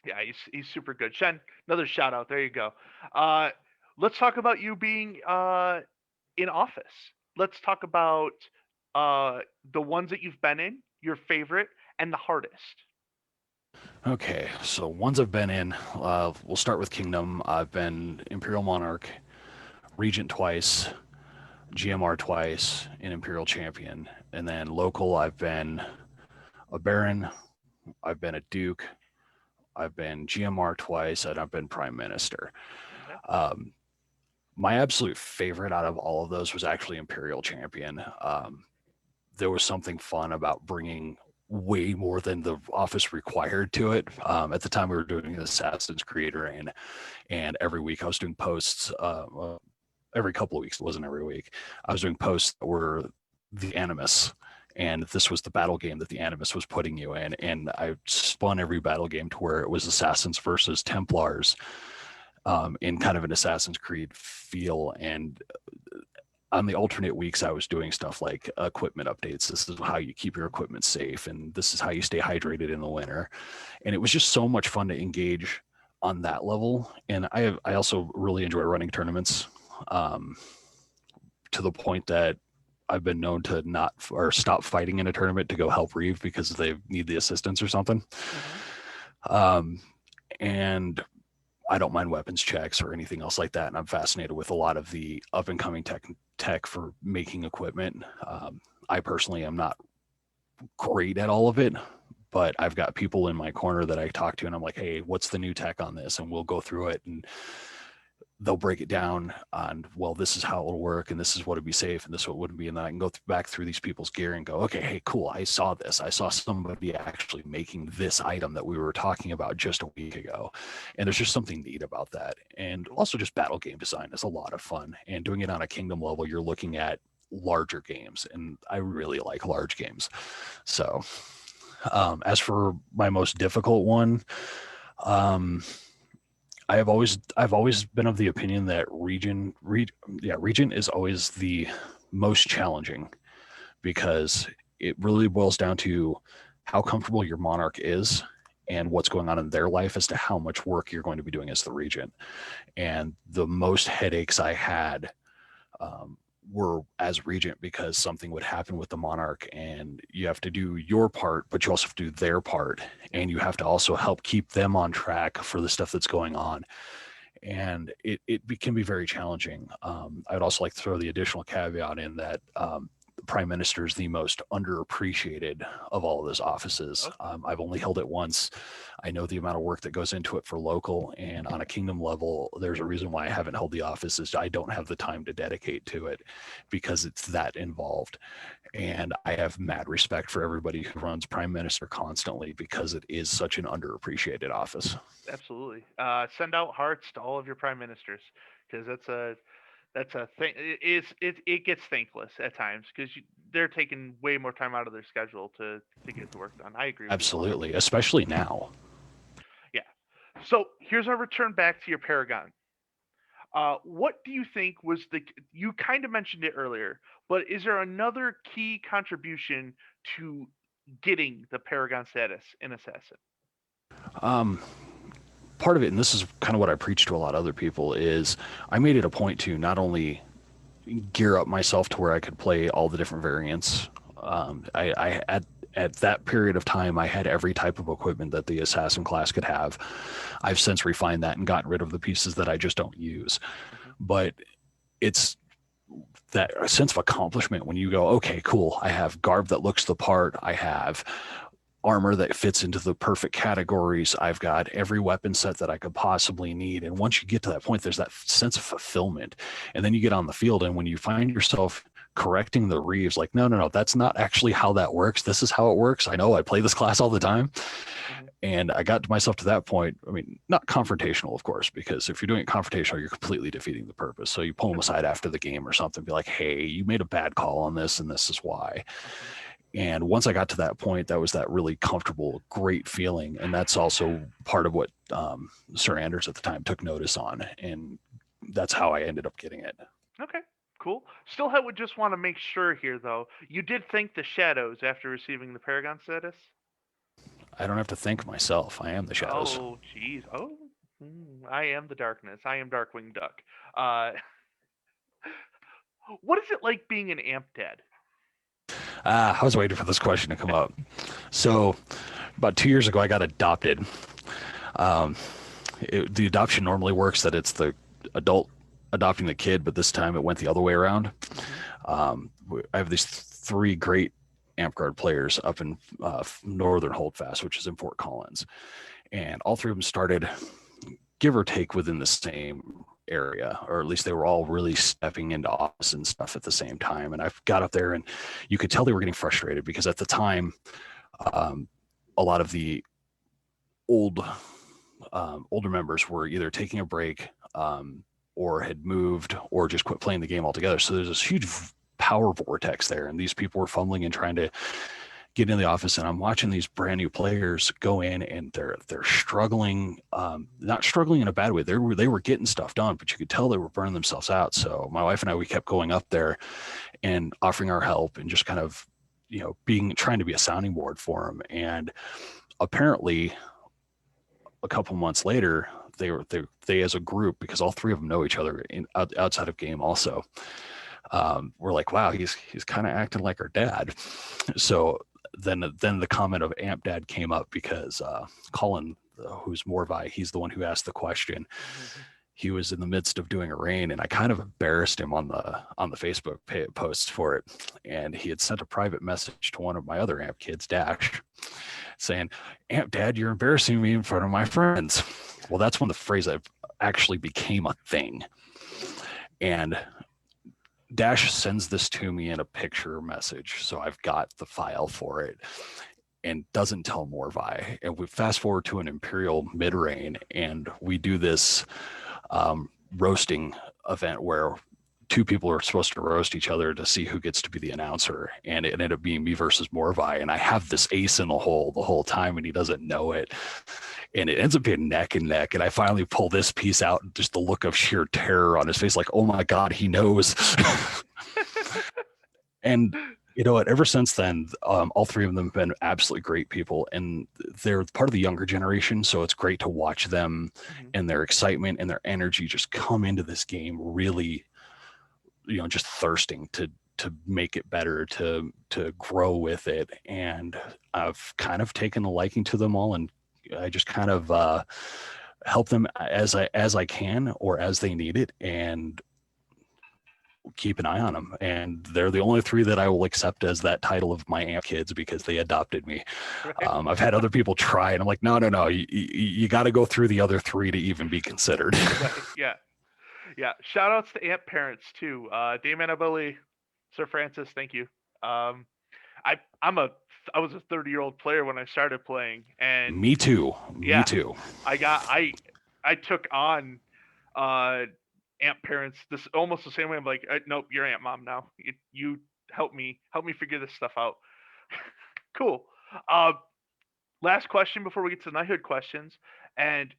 Yeah, he's super good. Shen, another shout out. There you go. Uh, let's talk about you being in office. Let's talk about uh, the ones that you've been in. your favorite, and the hardest. Okay, so ones I've been in, we'll start with Kingdom. I've been Imperial Monarch, Regent twice, GMR twice, and Imperial Champion. And then local, I've been a Baron, I've been a Duke, I've been GMR twice, and I've been Prime Minister. Okay. Um, my absolute favorite out of all of those was actually Imperial Champion. There was something fun about bringing way more than the office required to it. At the time, we were doing Assassin's Creed reign, and every week I was doing posts. Every couple of weeks, it wasn't every week. I was doing posts that were the Animus, and this was the battle game that the Animus was putting you in. And I spun every battle game to where it was Assassins versus Templars, in kind of an Assassin's Creed feel. And on the alternate weeks, I was doing stuff like equipment updates. This is how you keep your equipment safe, and this is how you stay hydrated in the winter. And it was just so much fun to engage on that level. And I also really enjoy running tournaments, um, to the point that I've been known to not or stop fighting in a tournament to go help Reeve because they need the assistance or something. Mm-hmm. Um, and I don't mind weapons checks or anything else like that. And I'm fascinated with a lot of the up and coming tech for making equipment. I personally am not great at all of it, but I've got people in my corner that I talk to, and I'm like, hey, what's the new tech on this? And we'll go through it, and they'll break it down on, well, this is how it'll work, and this is what would be safe, and this is what wouldn't be. And then I can go back through these people's gear and go, okay, hey, cool, I saw this. I saw somebody actually making this item that we were talking about just a week ago. And there's just something neat about that. And Cool. also just battle game design is a lot of fun. And doing it on a kingdom level, you're looking at larger games, and I really like large games. So as for my most difficult one, um, I've always been of the opinion that region is always the most challenging, because it really boils down to how comfortable your monarch is and what's going on in their life as to how much work you're going to be doing as the regent. And the most headaches I had, um, were as regent, because something would happen with the monarch and you have to do your part, but you also have to do their part, Yep. and you have to also help keep them on track for the stuff that's going on. And it can be very challenging. I would also like to throw the additional caveat in that, the prime minister is the most underappreciated of all of those offices. Okay. I've only held it once. I know the amount of work that goes into it for local, and on a kingdom level, there's a reason why I haven't held the office, is I don't have the time to dedicate to it, because it's that involved. And I have mad respect for everybody who runs prime minister constantly, because it is such an underappreciated office. Absolutely. Send out hearts to all of your prime ministers because that's a thing. It gets thankless at times because they're taking way more time out of their schedule to get the work done. I agree with you Absolutely, 100%. especially now. Yeah. So here's our return back to your Paragon. What do you think was you kind of mentioned it earlier, but is there another key contribution to getting the Paragon status in Assassin? Um, Part of it, and this is kind of what I preach to a lot of other people, is I made it a point to not only gear up myself to where I could play all the different variants. I at that period of time, I had every type of equipment that the assassin class could have. I've since refined that and gotten rid of the pieces that I just don't use. Hmm. But it's that sense of accomplishment when you go, okay, cool, I have garb that looks the part, I have armor that fits into the perfect categories, I've got every weapon set that I could possibly need. And once you get to that point, there's that sense of fulfillment. And then you get on the field, and when you find yourself correcting the Reeves, like, no, no, no, that's not actually how that works. This is how it works. I know, I play this class all the time. Hmm. And I got to myself to that point. I mean, not confrontational, of course, because if you're doing it confrontational, you're completely defeating the purpose. So you pull them Sure. aside after the game or something, be like, hey, you made a bad call on this, and this is why. Hmm. And once I got to that point, that was that really comfortable, great feeling. And that's also part of what, Sir Anders at the time took notice on. And that's how I ended up getting it. Okay. Cool. Still, would just want to make sure here, though. You did thank the shadows after receiving the Paragon status. I don't have to thank myself. I am the shadows. Oh, jeez. Oh, I am the darkness. I am Darkwing Duck. Uh, what is it like being an amp dad? I was waiting for this question to come up. So, about 2 years ago, I got adopted. Um, the adoption normally works that it's the adult adopting the kid, but this time it went the other way around. Hmm. I have these three great Amp Guard players up in northern Holdfast, which is in Fort Collins, and all three of them started, give or take, within the same area, or at least they were all really stepping into office and stuff at the same time. And I got up there, and you could tell they were getting frustrated because at the time, um, a lot of the old older members were either taking a break, or had moved or just quit playing the game altogether. So there's this huge power vortex there, and these people were fumbling and trying to get in the office. And I'm watching these brand new players go in, and they're struggling, not struggling in a bad way. They were getting stuff done, but you could tell they were burning themselves out. So my wife and I, we kept going up there and offering our help and just kind of, being trying to be a sounding board for them. And apparently a couple months later, they as a group, because all three of them know each other outside of game also, we're like, wow, he's kind of acting like our dad. So then the comment of Amp Dad came up because Colin, who's Morvi, he's the one who asked the question. Hmm. He was in the midst of doing a rain, and I kind of embarrassed him on the Facebook post for it. And he had sent a private message to one of my other Amp kids, Dash, saying, "Amp Dad, you're embarrassing me in front of my friends." Well, that's when the phrase that actually became a thing. And Dash sends this to me in a picture message, so I've got the file for it, and doesn't tell Morvi. And we fast forward to an Imperial mid rain, and we do this roasting event where two people are supposed to roast each other to see who gets to be the announcer, and it ended up being me versus Morvi. And I have this ace in the hole the whole time, and he doesn't know it. And it ends up being neck and neck. And I finally pull this piece out, and just the look of sheer terror on his face, like, oh my God, he knows. And you know what? Ever since then, all three of them have been absolutely great people, and they're part of the younger generation. So it's great to watch them Hmm. and their excitement and their energy just come into this game, really, just thirsting to make it better, to grow with it. And I've kind of taken a liking to them all, and I just kind of help them as I can or as they need it, and keep an eye on them. And they're the only three that I will accept as that title of my Amp kids because they adopted me. Right. I've had other people try, and I'm like, no, you got to go through the other three to even be considered. Right. Yeah. Yeah. Shout outs to Amp parents too. Dame Annabelle, Sir Francis, thank you. Um, I'm a I was a 30-year-old player when I started playing, and Me too. Me yeah, too. I got I took on uh Amp parents this almost the same way. I'm like, nope, you're Amp mom now. You help me figure this stuff out. Cool. Uh, Last question before we get to knighthood questions. And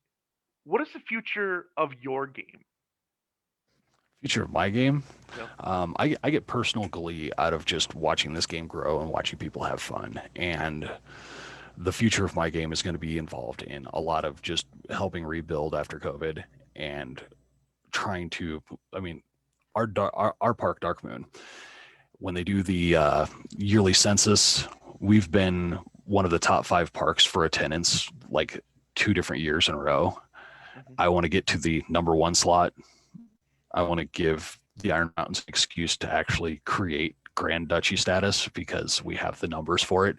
what is the future of your game? Future of my game. Yep. I get personal glee out of just watching this game grow and watching people have fun. And the future of my game is going to be involved in a lot of just helping rebuild after COVID and trying to, I mean, our park, Dark Moon, when they do the yearly census, we've been one of the top 5 parks for attendance like 2 different years in a row. Hmm. I want to get to the number 1 slot. I want to give the Iron Mountains an excuse to actually create Grand Duchy status because we have the numbers for it.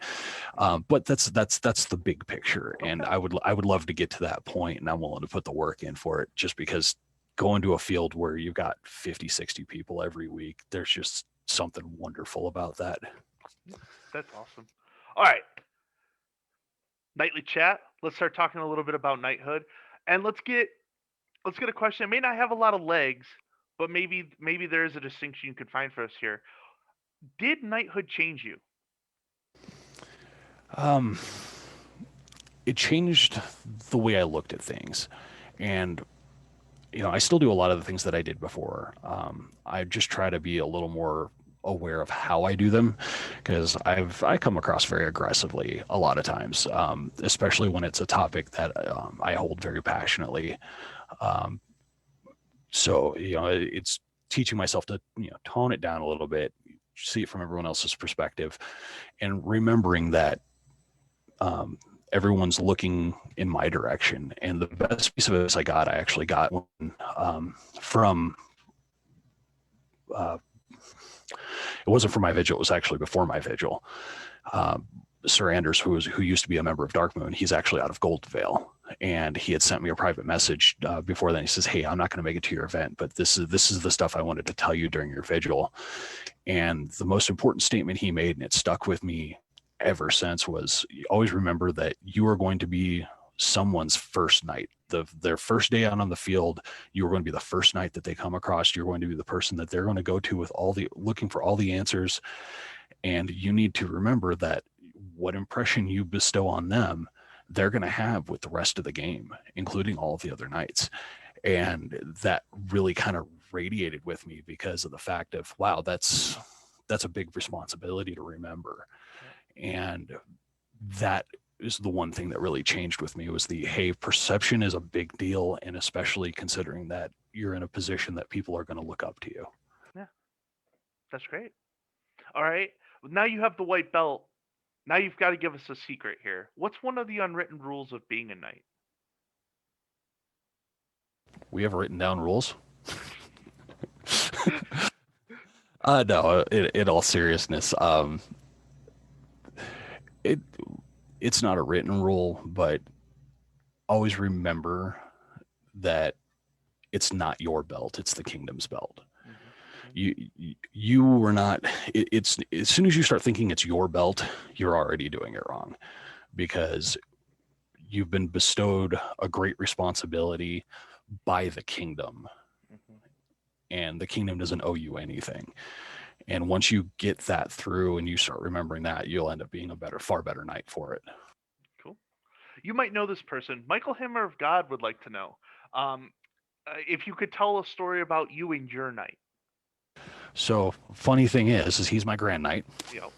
But that's the big picture, and Okay. I would love to get to that point, and I'm willing to put the work in for it. Just because going to a field where you've got 50, 60 people every week, there's just something wonderful about that. That's awesome. All right, nightly chat. Let's start talking a little bit about knighthood, and let's get a question. It may not have a lot of legs, but maybe there is a distinction you could find for us here. Did knighthood change you? Um, it changed the way I looked at things, and I still do a lot of the things that I did before. I just try to be a little more aware of how I do them because I come across very aggressively a lot of times, especially when it's a topic that I hold very passionately. Um, so it's teaching myself to tone it down a little bit, see it from everyone else's perspective, and remembering that everyone's looking in my direction. And the best piece of advice I actually got when, from it wasn't for my vigil, it was actually before my vigil. Sir Anders, who used to be a member of Darkmoon, he's actually out of Goldvale, and he had sent me a private message before then. He says, "Hey, I'm not going to make it to your event, but this is the stuff I wanted to tell you during your vigil." And the most important statement he made, and it stuck with me ever since, was always remember that you are going to be someone's first night. Their first day out on the field, you are going to be the first knight that they come across. You're going to be the person that they're going to go to with looking for all the answers. And you need to remember that what impression you bestow on them, they're going to have with the rest of the game, including all of the other knights. And that really kind of radiated with me because of the fact of, wow, that's a big responsibility to remember. And that is the one thing that really changed with me, was hey, perception is a big deal, and especially considering that you're in a position that people are going to look up to you. Yeah, that's great. All right, now you have the white belt. Now you've got to give us a secret here. What's one of the unwritten rules of being a knight? We have written down rules. No, in all seriousness, it's not a written rule, but always remember that it's not your belt, it's the kingdom's belt. You were not, it's as soon as you start thinking it's your belt, you're already doing it wrong, because you've been bestowed a great responsibility by the kingdom, and the kingdom doesn't owe you anything. And once you get that through and you start remembering that, you'll end up being far better knight for it. Cool. You might know this person. Michael Hammer of God would like to know if you could tell a story about you and your knight. So funny thing is he's my grand knight. Yep.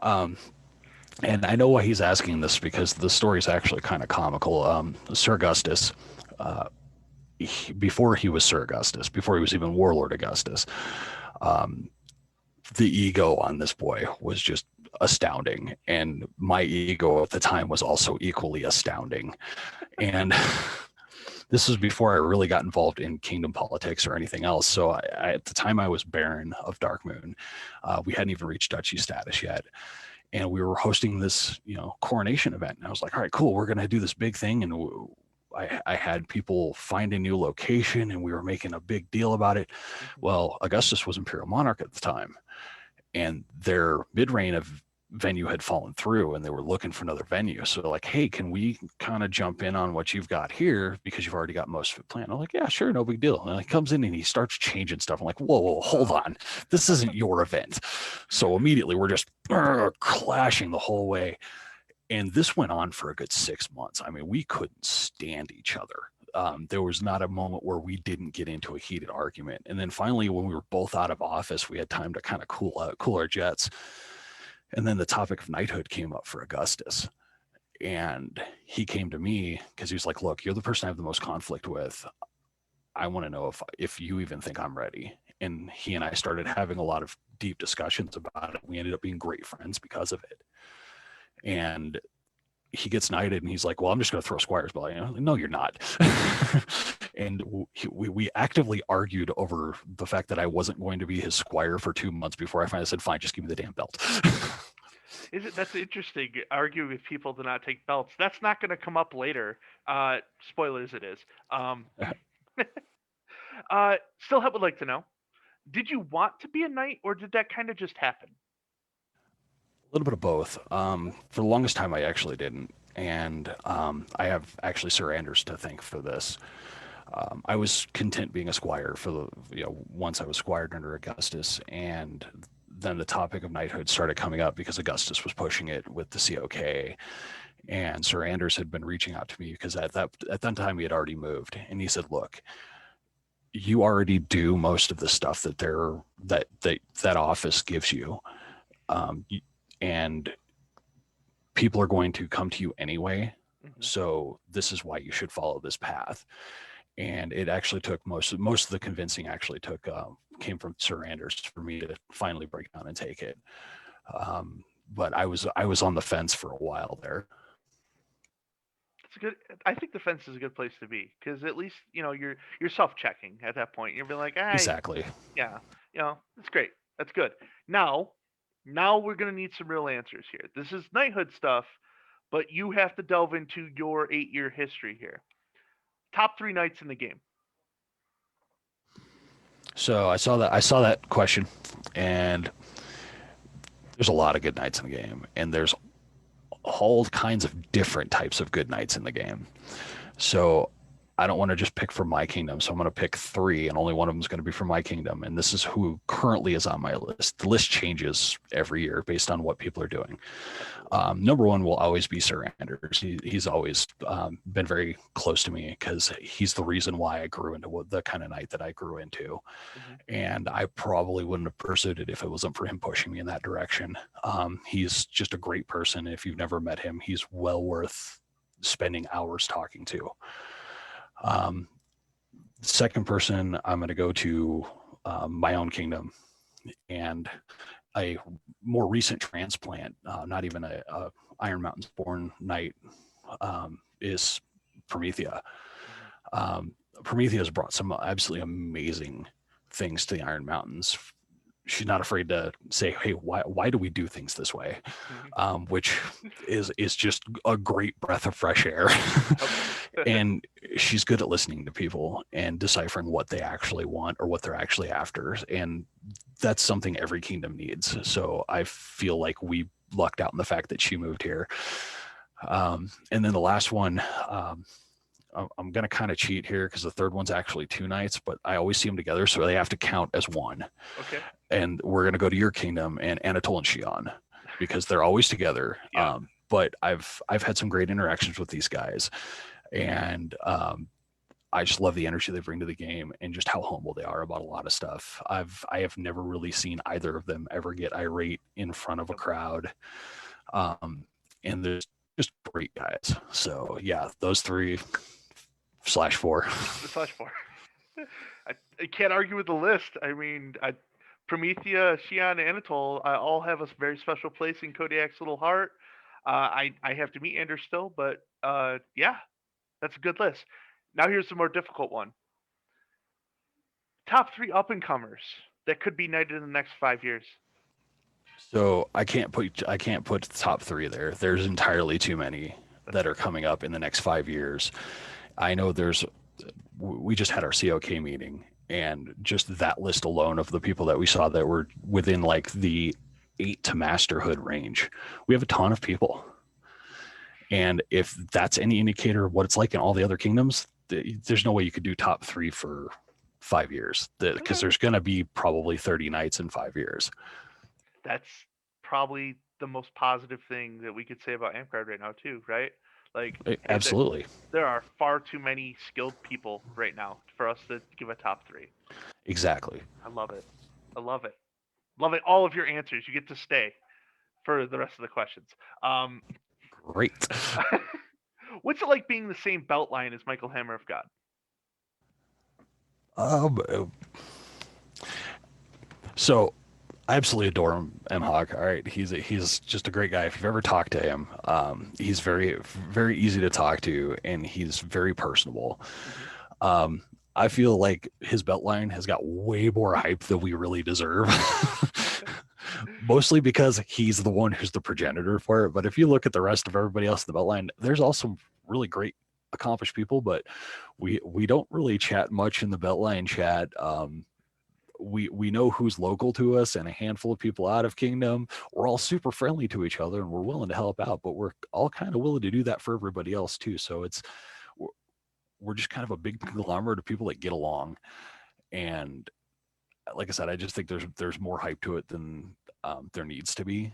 And I know why he's asking this, because the story is actually kind of comical. Sir Augustus, before he was Sir Augustus, before he was even Warlord Augustus, the ego on this boy was just astounding. And my ego at the time was also equally astounding. And this was before I really got involved in kingdom politics or anything else. So at the time I was Baron of Darkmoon. We hadn't even reached duchy status yet. And we were hosting this, coronation event. And I was like, all right, cool. We're going to do this big thing. And I had people find a new location, and we were making a big deal about it. Well, Augustus was Imperial Monarch at the time, and their mid-reign of venue had fallen through, and they were looking for another venue. So they're like, hey, can we kind of jump in on what you've got here, because you've already got most of it planned? I'm like, yeah, sure, no big deal. And he comes in and he starts changing stuff. I'm like, whoa, hold on, this isn't your event. So immediately we're just clashing the whole way. And this went on for a good 6 months. I mean, we couldn't stand each other. There was not a moment where we didn't get into a heated argument. And then finally, when we were both out of office, we had time to kind of cool our jets. And then the topic of knighthood came up for Augustus. And he came to me because he was like, look, you're the person I have the most conflict with. I want to know if you even think I'm ready. And he and I started having a lot of deep discussions about it. We ended up being great friends because of it. And he gets knighted, and he's like, well, I'm just going to throw Squire's belt. No, you're not. And we actively argued over the fact that I wasn't going to be his squire for 2 months before I finally said, fine, just give me the damn belt. That's interesting. Arguing with people to not take belts. That's not going to come up later. Spoilers, it is. Still, would like to know: did you want to be a knight, or did that kind of just happen? A little bit of both. For the longest time, I actually didn't. And I have actually Sir Anders to thank for this. I was content being a squire once I was squired under Augustus. And then the topic of knighthood started coming up because Augustus was pushing it with the COK. And Sir Anders had been reaching out to me because at that time he had already moved. And he said, look, you already do most of the stuff that office gives you. And people are going to come to you anyway. So this is why you should follow this path. and it actually took most of the convincing actually took came from Sir Anders for me to finally break down and take it. Um, but I was on the fence for a while there. It's a good. I think the fence is a good place to be because at least you're self-checking at that point. You're being like, Exactly. yeah, it's great. That's good. Now, now we're gonna need some real answers here. This is knighthood stuff, but you have to delve into your 8-year history here. Top three knights in the game. So I saw that question, and there's a lot of good knights in the game, and there's all kinds of different types of good knights in the game. So I don't want to just pick from my kingdom. So I'm going to pick three, and only one of them is going to be from my kingdom. And this is who currently is on my list. The list changes every year based on what people are doing. Absolutely. Number one will always be Sir Anders. He's always been very close to me because he's the reason why I grew into the kind of knight that I grew into. Hmm. And I probably wouldn't have pursued it if it wasn't for him pushing me in that direction. He's just a great person. If you've never met him, he's well worth spending hours talking to. Um, Second person, I'm going to go to my own kingdom and a more recent transplant, not even a Iron Mountains born knight, is Promethea. Hmm. Promethea has brought some absolutely amazing things to the Iron Mountains. She's not afraid to say, "Hey, why do we do things this way?" Hmm. Which is just a great breath of fresh air. Yep. And she's good at listening to people and deciphering what they actually want or what they're actually after. And that's something every kingdom needs. So I feel like we lucked out in the fact that she moved here. And then the last one, I'm going to kind of cheat here because the third one's actually two nights, but I always see them together, so they have to count as one. Okay. And we're going to go to your kingdom and Anatole and Shion because they're always together. Yeah. But I've had some great interactions with these guys, and I just love the energy they bring to the game and just how humble they are about a lot of stuff. I have never really seen either of them ever get irate in front of a Yep. crowd, and they're just great guys. So yeah, those three slash four. The slash four. I can't argue with the list. I mean, Promethea, Shion, and Anatole all have a very special place in Kodiak's little heart. I have to meet Anders still, but yeah, that's a good list. Now here's the more difficult one. Top three up and comers that could be knighted in the next 5 years. So I can't put the top three there. There's entirely too many That's that are fair. coming up in the next 5 years. I know we just had our COK meeting, and just that list alone of the people that we saw that were within like the 8 to masterhood range, we have a ton of people. And if that's any indicator of what it's like in all the other kingdoms, there's no way you could do top three for 5 years because Okay. there's going to be probably 30 nights in 5 years. That's probably the most positive thing that we could say about Amcard right now too, right? Like, hey, Absolutely. there are far too many skilled people right now for us to give a top three. Exactly. I love it. I love it. Love it. All of your answers. You get to stay for the rest of the questions. Um, Great. what's it like being the same belt line as Michael Hammer of God? Um, so I absolutely adore him, M Hawk. All right, he's just a great guy. If you've ever talked to him, he's very easy to talk to, and he's very personable. Hmm. Um, I feel like his belt line has got way more hype than we really deserve. Mostly because he's the one who's the progenitor for it. But if you look at the rest of everybody else in the belt line, there's also really great accomplished people, but we don't really chat much in the beltline chat. We know who's local to us and a handful of people out of kingdom. We're all super friendly to each other and we're willing to help out, but we're all kind of willing to do that for everybody else too. So we're, we're just kind of a big conglomerate of people that get along. And like I said, I just think there's more hype to it than there needs to be,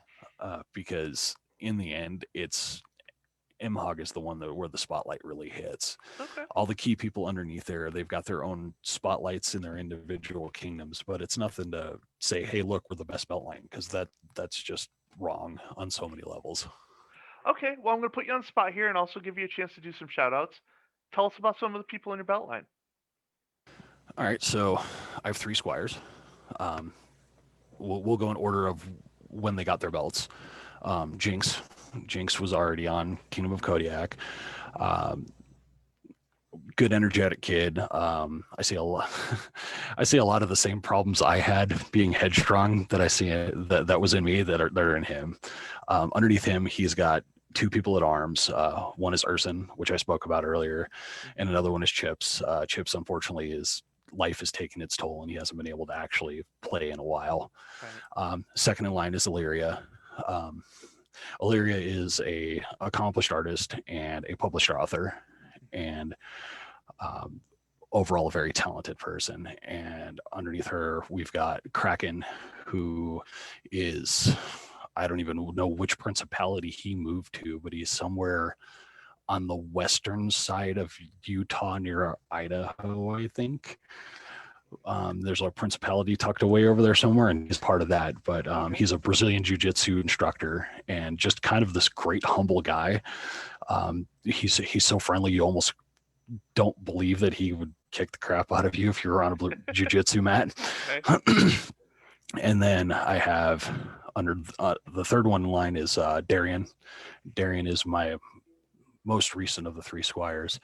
because in the end, it's MHOG is the one that where the spotlight really hits. Okay. All the key people underneath there, they've got their own spotlights in their individual kingdoms, but it's nothing to say, "Hey, look, we're the best belt line," because that's just wrong on so many levels. Okay. Well, I'm going to put you on the spot here and also give you a chance to do some shout outs. Tell us about some of the people in your belt line. All right, so I have three squires. Um, we'll go in order of when they got their belts. Jinx, Jinx was already on Kingdom of Kodiak. Um, Good energetic kid. I see a lot. I see a lot of the same problems I had being headstrong that I see that was in me that are in him. Underneath him, he's got two people at arms. One is Urson, which I spoke about earlier, and Hmm. another one is Chips. Chips, unfortunately, is life has taken its toll, and he hasn't been able to actually play in a while. Right. Second in line is Illyria. Um, Illyria is a accomplished artist and a published author, and um, overall a very talented person. And underneath her, we've got Kraken, who is, I don't even know which principality he moved to, but he's somewhere on the western side of Utah near Idaho, I think. There's a principality tucked away over there somewhere, and he's part of that. But Okay. he's a Brazilian jiu-jitsu instructor and just kind of this great humble guy. He's so friendly, you almost don't believe that he would kick the crap out of you if you were on a jiu-jitsu mat. Okay. And then I have under the third one in line is Darian. Darian is my most recent of the three squires,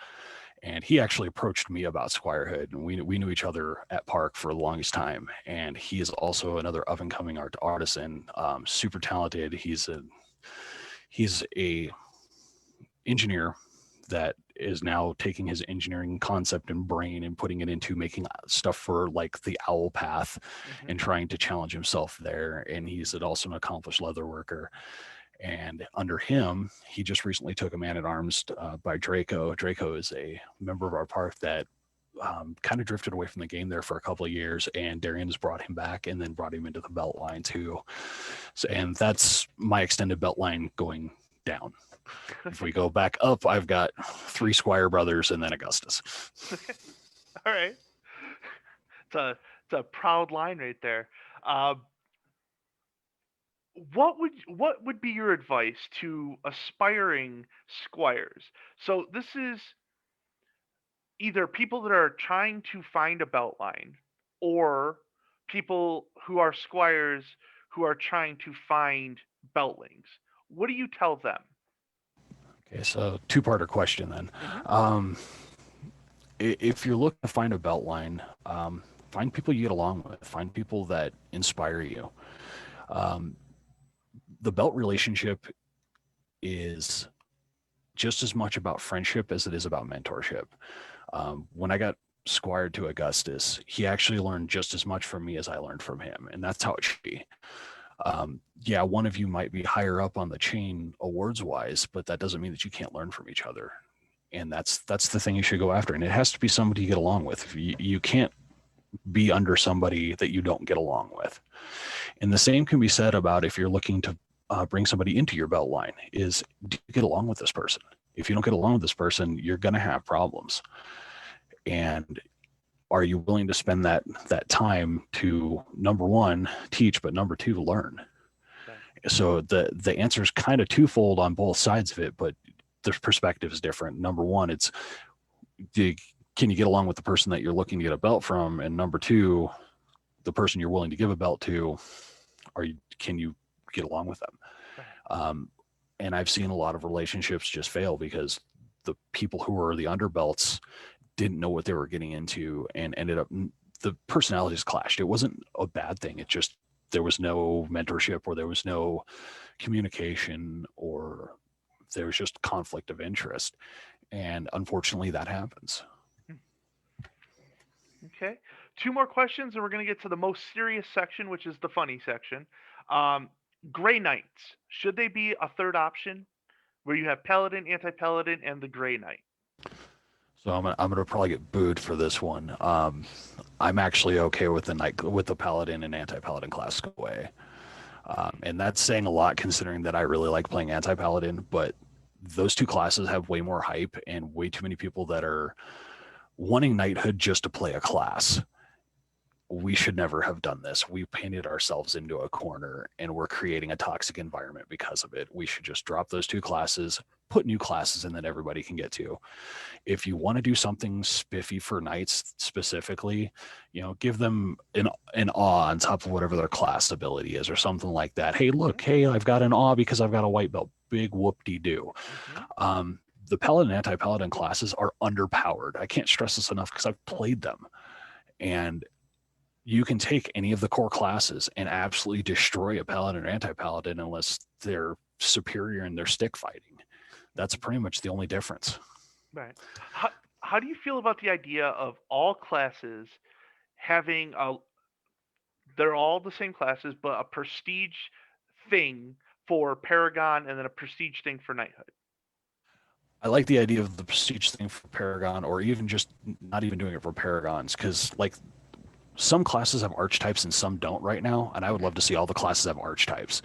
and he actually approached me about squirehood, and we knew each other at Park for the longest time. And he is also another up and coming artisan, super talented. He's a engineer that is now taking his engineering concept and brain and putting it into making stuff for like the owl path Hmm. and trying to challenge himself there. And he's also an accomplished leather worker. And under him, he just recently took a man at arms by Draco. Draco is a member of our park that kind of drifted away from the game there for a couple of years, and Darian has brought him back and then brought him into the belt line too. So, and that's my extended belt line going down. If we go back up, I've got three Squire brothers and then Augustus. All right. It's a proud line right there. Um, what would be your advice to aspiring squires? So this is either people that are trying to find a belt line or people who are squires who are trying to find beltlings. What do you tell them? Okay, so two-parter question then. Hmm. Um, if you're looking to find a belt line, find people you get along with. Find people that inspire you. Um, the belt relationship is just as much about friendship as it is about mentorship. When I got squired to Augustus, he actually learned just as much from me as I learned from him, and that's how it should be. Yeah, one of you might be higher up on the chain awards wise, but that doesn't mean that you can't learn from each other. And that's the thing you should go after. And it has to be somebody you get along with. You can't be under somebody that you don't get along with. And the same can be said about if you're looking to bring somebody into your belt line is, do you get along with this person? If you don't get along with this person, you're going to have problems. And are you willing to spend that time to, number one, teach, but number two, learn? Right. So the answer is kind of twofold on both sides of it, but the perspective is different. Number one, it's the, can you get along with the person that you're looking to get a belt from? And number two, the person you're willing to give a belt to, can you get along with them? Right. Um, and I've seen a lot of relationships just fail because the people who were the underbelts didn't know what they were getting into and ended up, the personalities clashed. It wasn't a bad thing. It just, there was no mentorship, or there was no communication, or there was just conflict of interest. And unfortunately that happens. Okay. Two more questions, and we're going to get to the most serious section, which is the funny section. Um, Gray Knights. Should they be a third option where you have Paladin, Anti Paladin, and the Gray Knight? So I'm gonna probably get booed for this one. I'm actually okay with the paladin and anti-paladin class go away, and that's saying a lot considering that I really like playing anti-paladin. But those two classes have way more hype and way too many people that are wanting knighthood just to play a class. We should never have done this. We painted ourselves into a corner and we're creating a toxic environment because of it. We should just drop those two classes, put new classes in that everybody can get to. If you want to do something spiffy for knights specifically, give them an awe on top of whatever their class ability is or something like that. Hey, look, hey, I've got an awe because I've got a white belt. Big whoop-de-doo. Um, the paladin and anti-paladin classes are underpowered. I can't stress this enough because I've played them. And you can take any of the core classes and absolutely destroy a paladin or anti-paladin unless they're superior in their stick fighting. That's pretty much the only difference. Right. How do you feel about the idea of all classes having a they're all the same classes, but a prestige thing for Paragon and then a prestige thing for Knighthood? I like the idea of the prestige thing for Paragon, or even just not even doing it for Paragons, because like some classes have archetypes and some don't right now, and I would love to see all the classes have archetypes.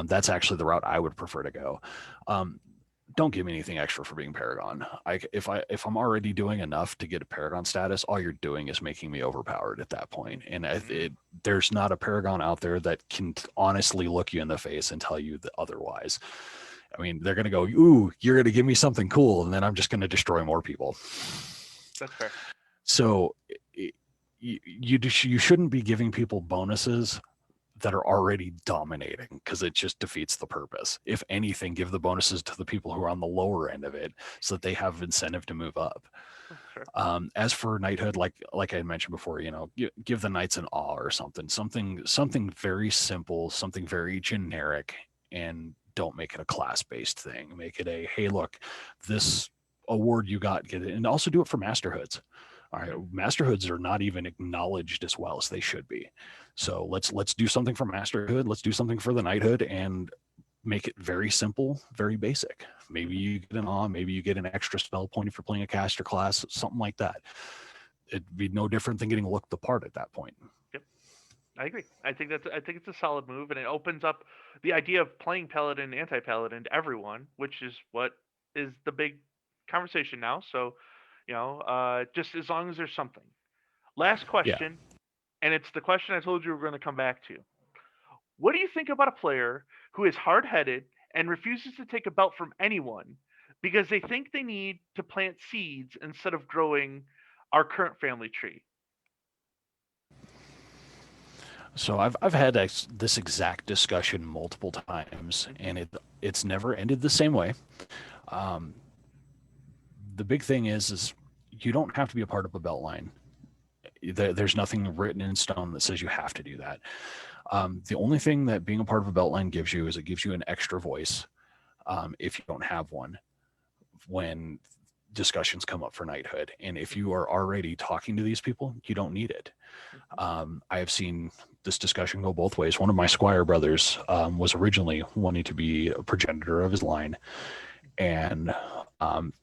That's actually the route I would prefer to go. Don't give me anything extra for being Paragon. If I'm already doing enough to get a Paragon status, all you're doing is making me overpowered at that point. And there's not a Paragon out there that can honestly look you in the face and tell you otherwise. I mean, they're going to go, ooh, you're going to give me something cool, and then I'm just going to destroy more people. That's fair. So you shouldn't be giving people bonuses that are already dominating, because it just defeats the purpose. If anything, give the bonuses to the people who are on the lower end of it so that they have incentive to move up. Sure. As for knighthood, like I mentioned before, give the knights an awe or something very simple, something very generic, and don't make it a class-based thing. Make it a, hey, look, this award you got, get it. And also do it for masterhoods. All right, masterhoods are not even acknowledged as well as they should be. So let's do something for masterhood. Let's do something for the knighthood and make it very simple, very basic. Maybe you get an awe, maybe you get an extra spell point for playing a caster class, something like that. It'd be no different than getting looked the part at that point. Yep, I agree. I think it's a solid move, and it opens up the idea of playing paladin and anti-paladin to everyone, which is what is the big conversation now. So, just as long as there's something. Last Yeah. question, and it's the question I told you we are going to come back to. What do you think about a player who is hard headed and refuses to take a belt from anyone because they think they need to plant seeds instead of growing our current family tree? So I've had this exact discussion multiple times, and it's never ended the same way. Um, the big thing is you don't have to be a part of a belt line. There's nothing written in stone that says you have to do that. The only thing that being a part of a belt line gives you is it gives you an extra voice, if you don't have one, when discussions come up for knighthood. And if you are already talking to these people, you don't need it. I have seen this discussion go both ways. One of my squire brothers was originally wanting to be a progenitor of his line, and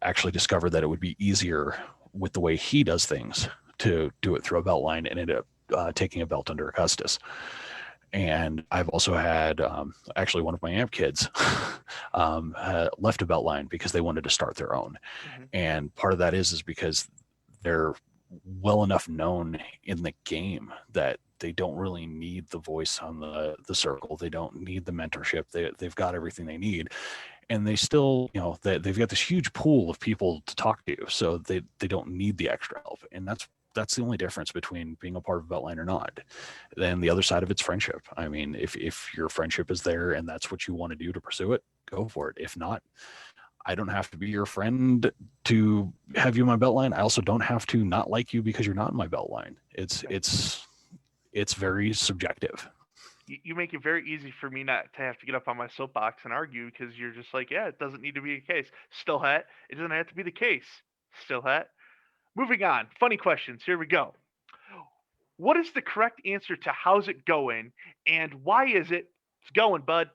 actually discovered that it would be easier with the way he does things to do it through a belt line, and ended up taking a belt under Augustus. And I've also had actually one of my amp kids left a belt line because they wanted to start their own. And part of that is because they're well enough known in the game that they don't really need the voice on the circle. They don't need the mentorship. They've got everything they need. And they still, they've got this huge pool of people to talk to, so they don't need the extra help. And that's the only difference between being a part of a belt line or not. Then the other side of it's friendship. I mean, if your friendship is there and that's what you want to do to pursue it, go for it. If not, I don't have to be your friend to have you in my belt line. I also don't have to not like you because you're not in my belt line. It's very subjective. You make it very easy for me not to have to get up on my soapbox and argue, because you're just like, yeah, it doesn't need to be the case. Still hat, it doesn't have to be the case. Still hat. Moving on. Funny questions. Here we go. What is the correct answer to how's it going, and why is it? It's going, bud.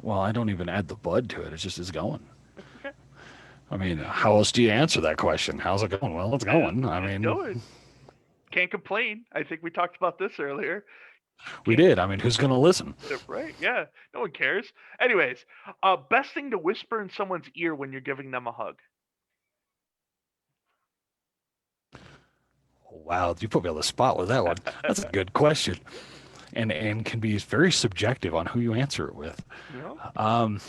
Well, I don't even add the bud to it. It's just it's going. Okay. I mean, how else do you answer that question? How's it going? Well, it's going. I mean, going. Can't complain. I think we talked about this earlier. We did. I mean, who's going to listen? Right? Yeah. No one cares. Anyways, best thing to whisper in someone's ear when you're giving them a hug. Wow, you put me on the spot with that one. That's a good question. and can be very subjective on who you answer it with. No. Um,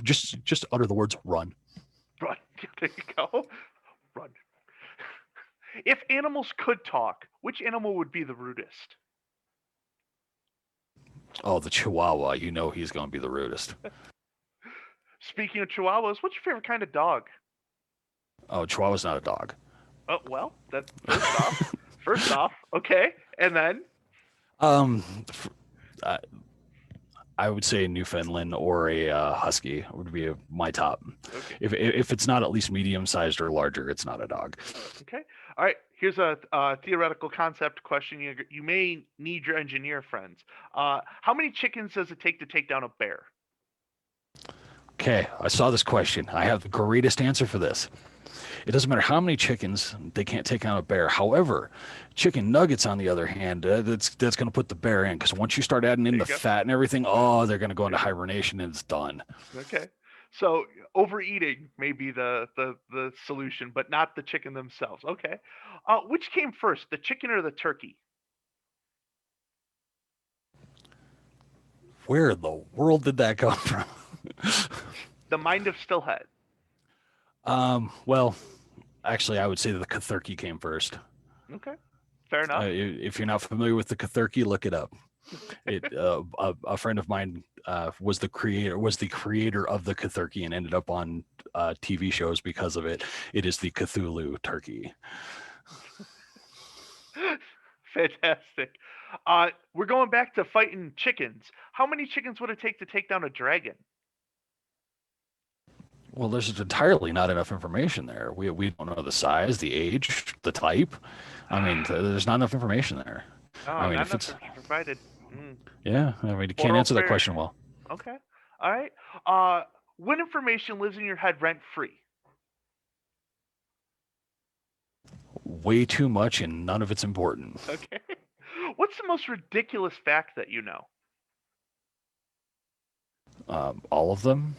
just utter the words "run." Run. There you go. Run. If animals could talk, which animal would be the rudest? Oh, the Chihuahua. You know he's going to be the rudest. Speaking of chihuahuas, what's your favorite kind of dog? Oh, Chihuahua's not a dog. Oh, well, that first off. First off, okay. And then, Um, I, I would say a Newfoundland or a Husky would be my top. okay. If it's not at least medium sized or larger, it's not a dog. Okay. All right. Here's a theoretical concept question. You may need your engineer friends. How many chickens does it take to take down a bear? Okay, I saw this question. I have the greatest answer for this. It doesn't matter how many chickens, they can't take on a bear. However, chicken nuggets, on the other hand, that's going to put the bear in, because once you start adding There in you the go. fat and everything, oh, they're going to go into hibernation and it's done. Okay. So overeating may be the solution, but not the chicken themselves. Okay. Which came first, the chicken or the turkey? Where in the world did that come from? The mind of Stillhead. Well, actually, I would say that the Cathurki came first. Okay. Fair enough. If you're not familiar with the Cathurki, look it up. A friend of mine was the creator of the Cathurki and ended up on TV shows because of it. It is the Cthulhu turkey. Fantastic. We're going back to fighting chickens. How many chickens would it take to take down a dragon? Well, there's entirely not enough information there. We don't know the size, the age, the type. I mean, there's not enough information there. Oh, I mean, not if enough it's provided. Mm. yeah, I mean, you can't Moral answer that fair. question well. Okay. All right. Uh, what information lives in your head rent free? Way too much, and none of it's important. Okay. What's the most ridiculous fact that you know? All of them.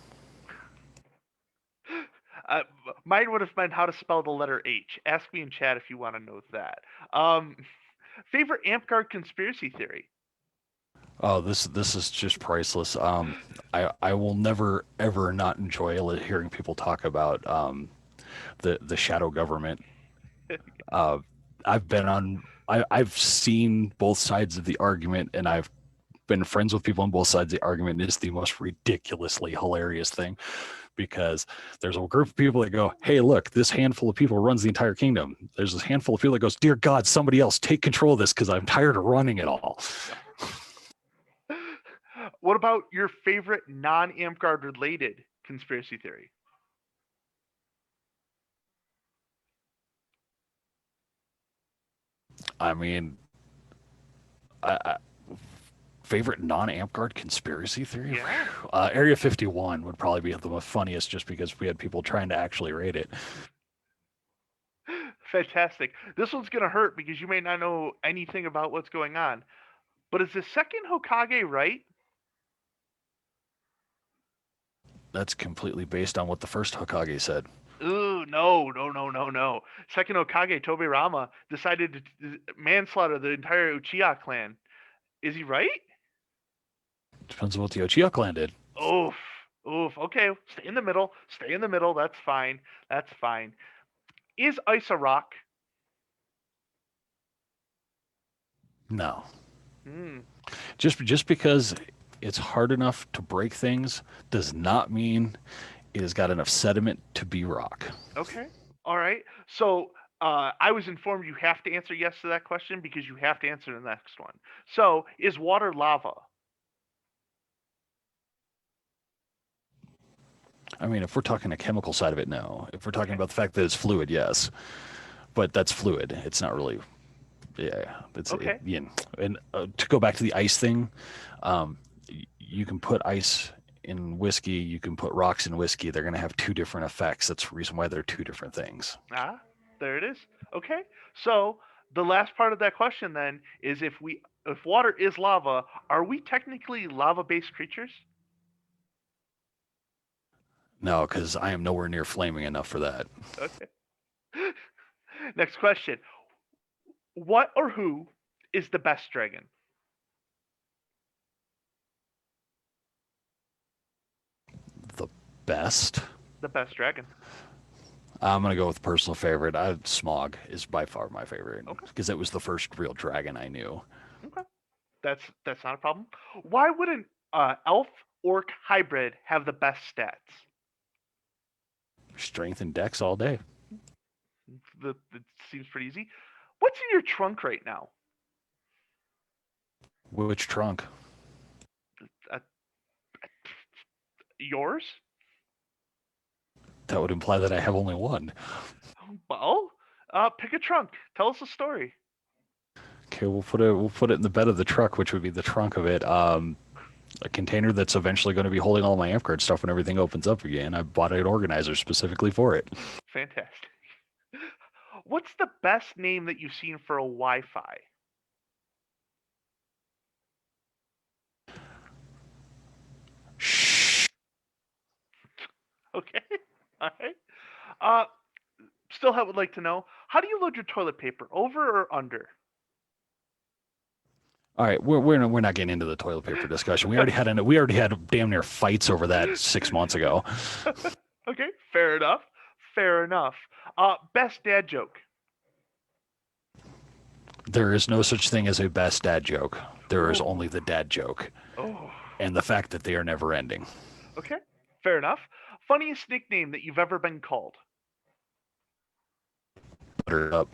Uh, Mine would have been how to spell the letter H. Ask me in chat if you want to know that. Um, Favorite Amp conspiracy theory? Oh, this is just priceless. I will never ever not enjoy hearing people talk about the shadow government. Uh, I've been on. I've seen both sides of the argument, and I've been friends with people on both sides of the argument. It's the most ridiculously hilarious thing, because there's a group of people that go, "Hey, look, this handful of people runs the entire kingdom." There's this handful of people that goes, "Dear God, somebody else take control of this because I'm tired of running it all." What about your favorite non-Amp related conspiracy theory? I mean, I favorite non-Amp conspiracy theory? Yeah. Area 51 would probably be the most funniest, just because we had people trying to actually rate it. Fantastic. This one's gonna hurt because you may not know anything about what's going on. But is the second Hokage right? That's completely based on what the first Hokage said. Ooh, no, no, no, no, no. Second Hokage, Tobirama, decided to manslaughter the entire Uchiha clan. Is he right? Depends on what the Uchiha clan did. Oof. Oof. Okay, stay in the middle. Stay in the middle. That's fine. That's fine. Is ice a rock? No, Hmm. just because it's hard enough to break things does not mean it has got enough sediment to be rock. Okay. All right. So I was informed you have to answer yes to that question because you have to answer the next one. So is water lava? I mean, if we're talking the chemical side of it, no. If we're talking Okay. about the fact that it's fluid, yes. But that's fluid. It's not really. Yeah, it's it. Okay. You know, and to go back to the ice thing, um, you can put ice in whiskey. You can put rocks in whiskey. They're going to have two different effects. That's the reason why they're two different things. Ah, there it is. Okay. So the last part of that question then is if water is lava, are we technically lava-based creatures? No, because I am nowhere near flaming enough for that. Okay. Next question. What or who is the best dragon? The best. The best dragon. I'm gonna go with personal favorite. Smog is by far my favorite Okay. because it was the first real dragon I knew. Okay. That's not a problem. Why would an elf orc hybrid have the best stats? Strength and dex all day. It seems pretty easy. What's in your trunk right now? Which trunk? Uh, yours? That would imply that I have only one. Well, pick a trunk. Tell us a story. Okay, we'll put it in the bed of the truck, which would be the trunk of it. A container that's eventually going to be holding all my amp card stuff when everything opens up again. I bought an organizer specifically for it. Fantastic. What's the best name that you've seen for a Wi-Fi? Shh. Okay. All right. Would like to know, how do you load your toilet paper? Over or under? All right, we're not getting into the toilet paper discussion. We already had damn near fights over that 6 months ago. Okay, fair enough. Fair enough. Best dad joke. There is no such thing as a best dad joke. There is Ooh. only the dad joke, Oh. and the fact that they are never ending. Okay. Fair enough. Funniest nickname that you've ever been called. Butter up.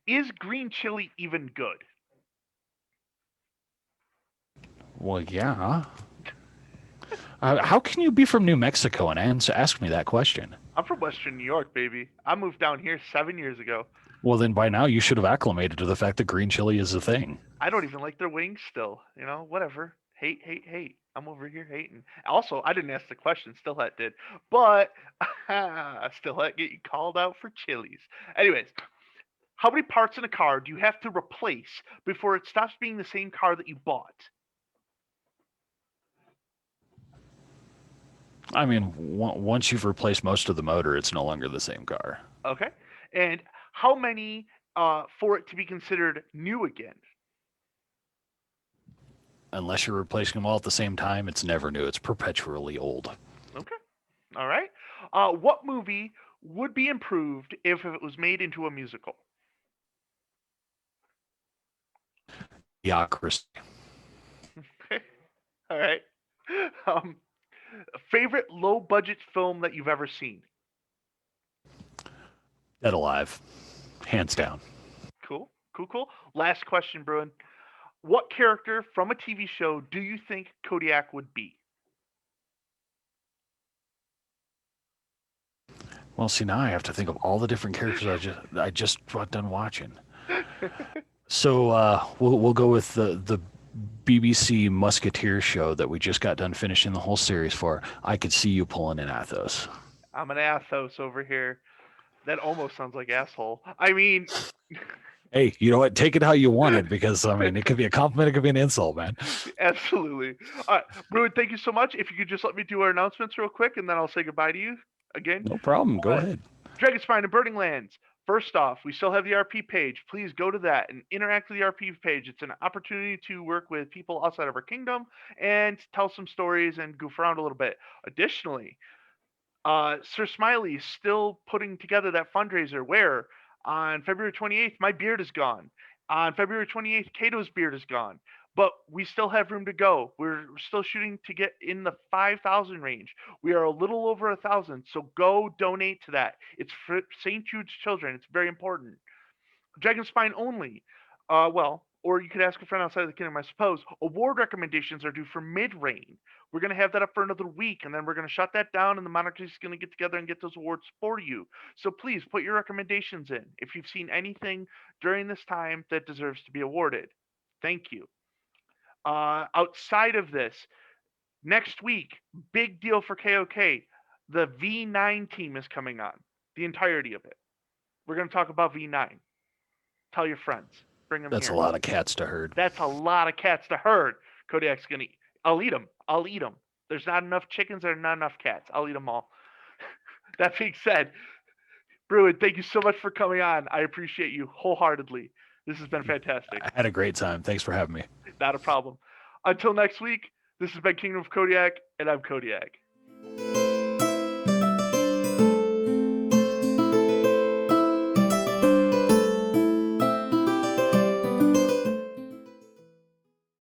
Is green chili even good? Well, yeah. How can you be from New Mexico and ask me that question? I'm from Western New York, baby. I moved down here 7 years ago. Well, then by now you should have acclimated to the fact that green chili is a thing. I don't even like their wings still. Whatever. Hate, hate, hate. I'm over here hating. Also, I didn't ask the question. Stillhat did. But Stillhat get you called out for chilies. Anyways, how many parts in a car do you have to replace before it stops being the same car that you bought? I mean, once you've replaced most of the motor, it's no longer the same car. Okay. And how many for it to be considered new again? Unless you're replacing them all at the same time, it's never new. It's perpetually old. Okay. All right. What movie would be improved if it was made into a musical? Theocracy. Okay. All right. Um, favorite low budget film that you've ever seen? Dead Alive. Hands Okay. down. Cool. Cool. Cool. Last question, Bruin. What character from a TV show do you think Kodiak would be? Well, see, now I have to think of all the different characters I just got done watching. So we'll go with the BBC Musketeer show that we just got done finishing the whole series for. I could see you pulling in Athos. I'm an Athos over here. That almost sounds like asshole. I mean, Hey, you know what? Take it how you want it, because I mean, it could be a compliment, it could be an insult, man. absolutely. All right, Bruin, thank you so much. If you could just let me do our announcements real quick, and then I'll say goodbye to you again. No problem. Go ahead. Dragon Spine and Burning Lands. First off, we still have the RP page. Please go to that and interact with the RP page. It's an opportunity to work with people outside of our kingdom and tell some stories and goof around a little bit. Additionally, Sir Smiley is still putting together that fundraiser where on February 28th, my beard is gone. On February 28th, Kato's beard is gone. But we still have room to go. We're still shooting to get in the 5,000 range. We are a little over 1,000. So go donate to that. It's for St. Jude's children. It's very important. Dragon Spine only. Or you could ask a friend outside of the kingdom, I suppose. Award recommendations are due for mid reign. We're going to have that up for another week, and then we're going to shut that down, and the monarchy is going to get together and get those awards for you. So please put your recommendations in if you've seen anything during this time that deserves to be awarded. Thank you. Outside of this, next week, big deal for KOK. The V9 team is coming on, the entirety of it. We're going to talk about V9. Tell your friends. Bring them That's here. a lot of cats to herd. That's a lot of cats to herd. Kodiak's gonna eat. I'll eat them. I'll eat them. There's not enough chickens. There's not enough cats. I'll eat them all. That being said, Bruin, thank you so much for coming on. I appreciate you wholeheartedly. This has been fantastic. I had a great time. Thanks for having me. Not a problem. Until next week, this has been Kingdom of Kodiak, and I'm Kodiak.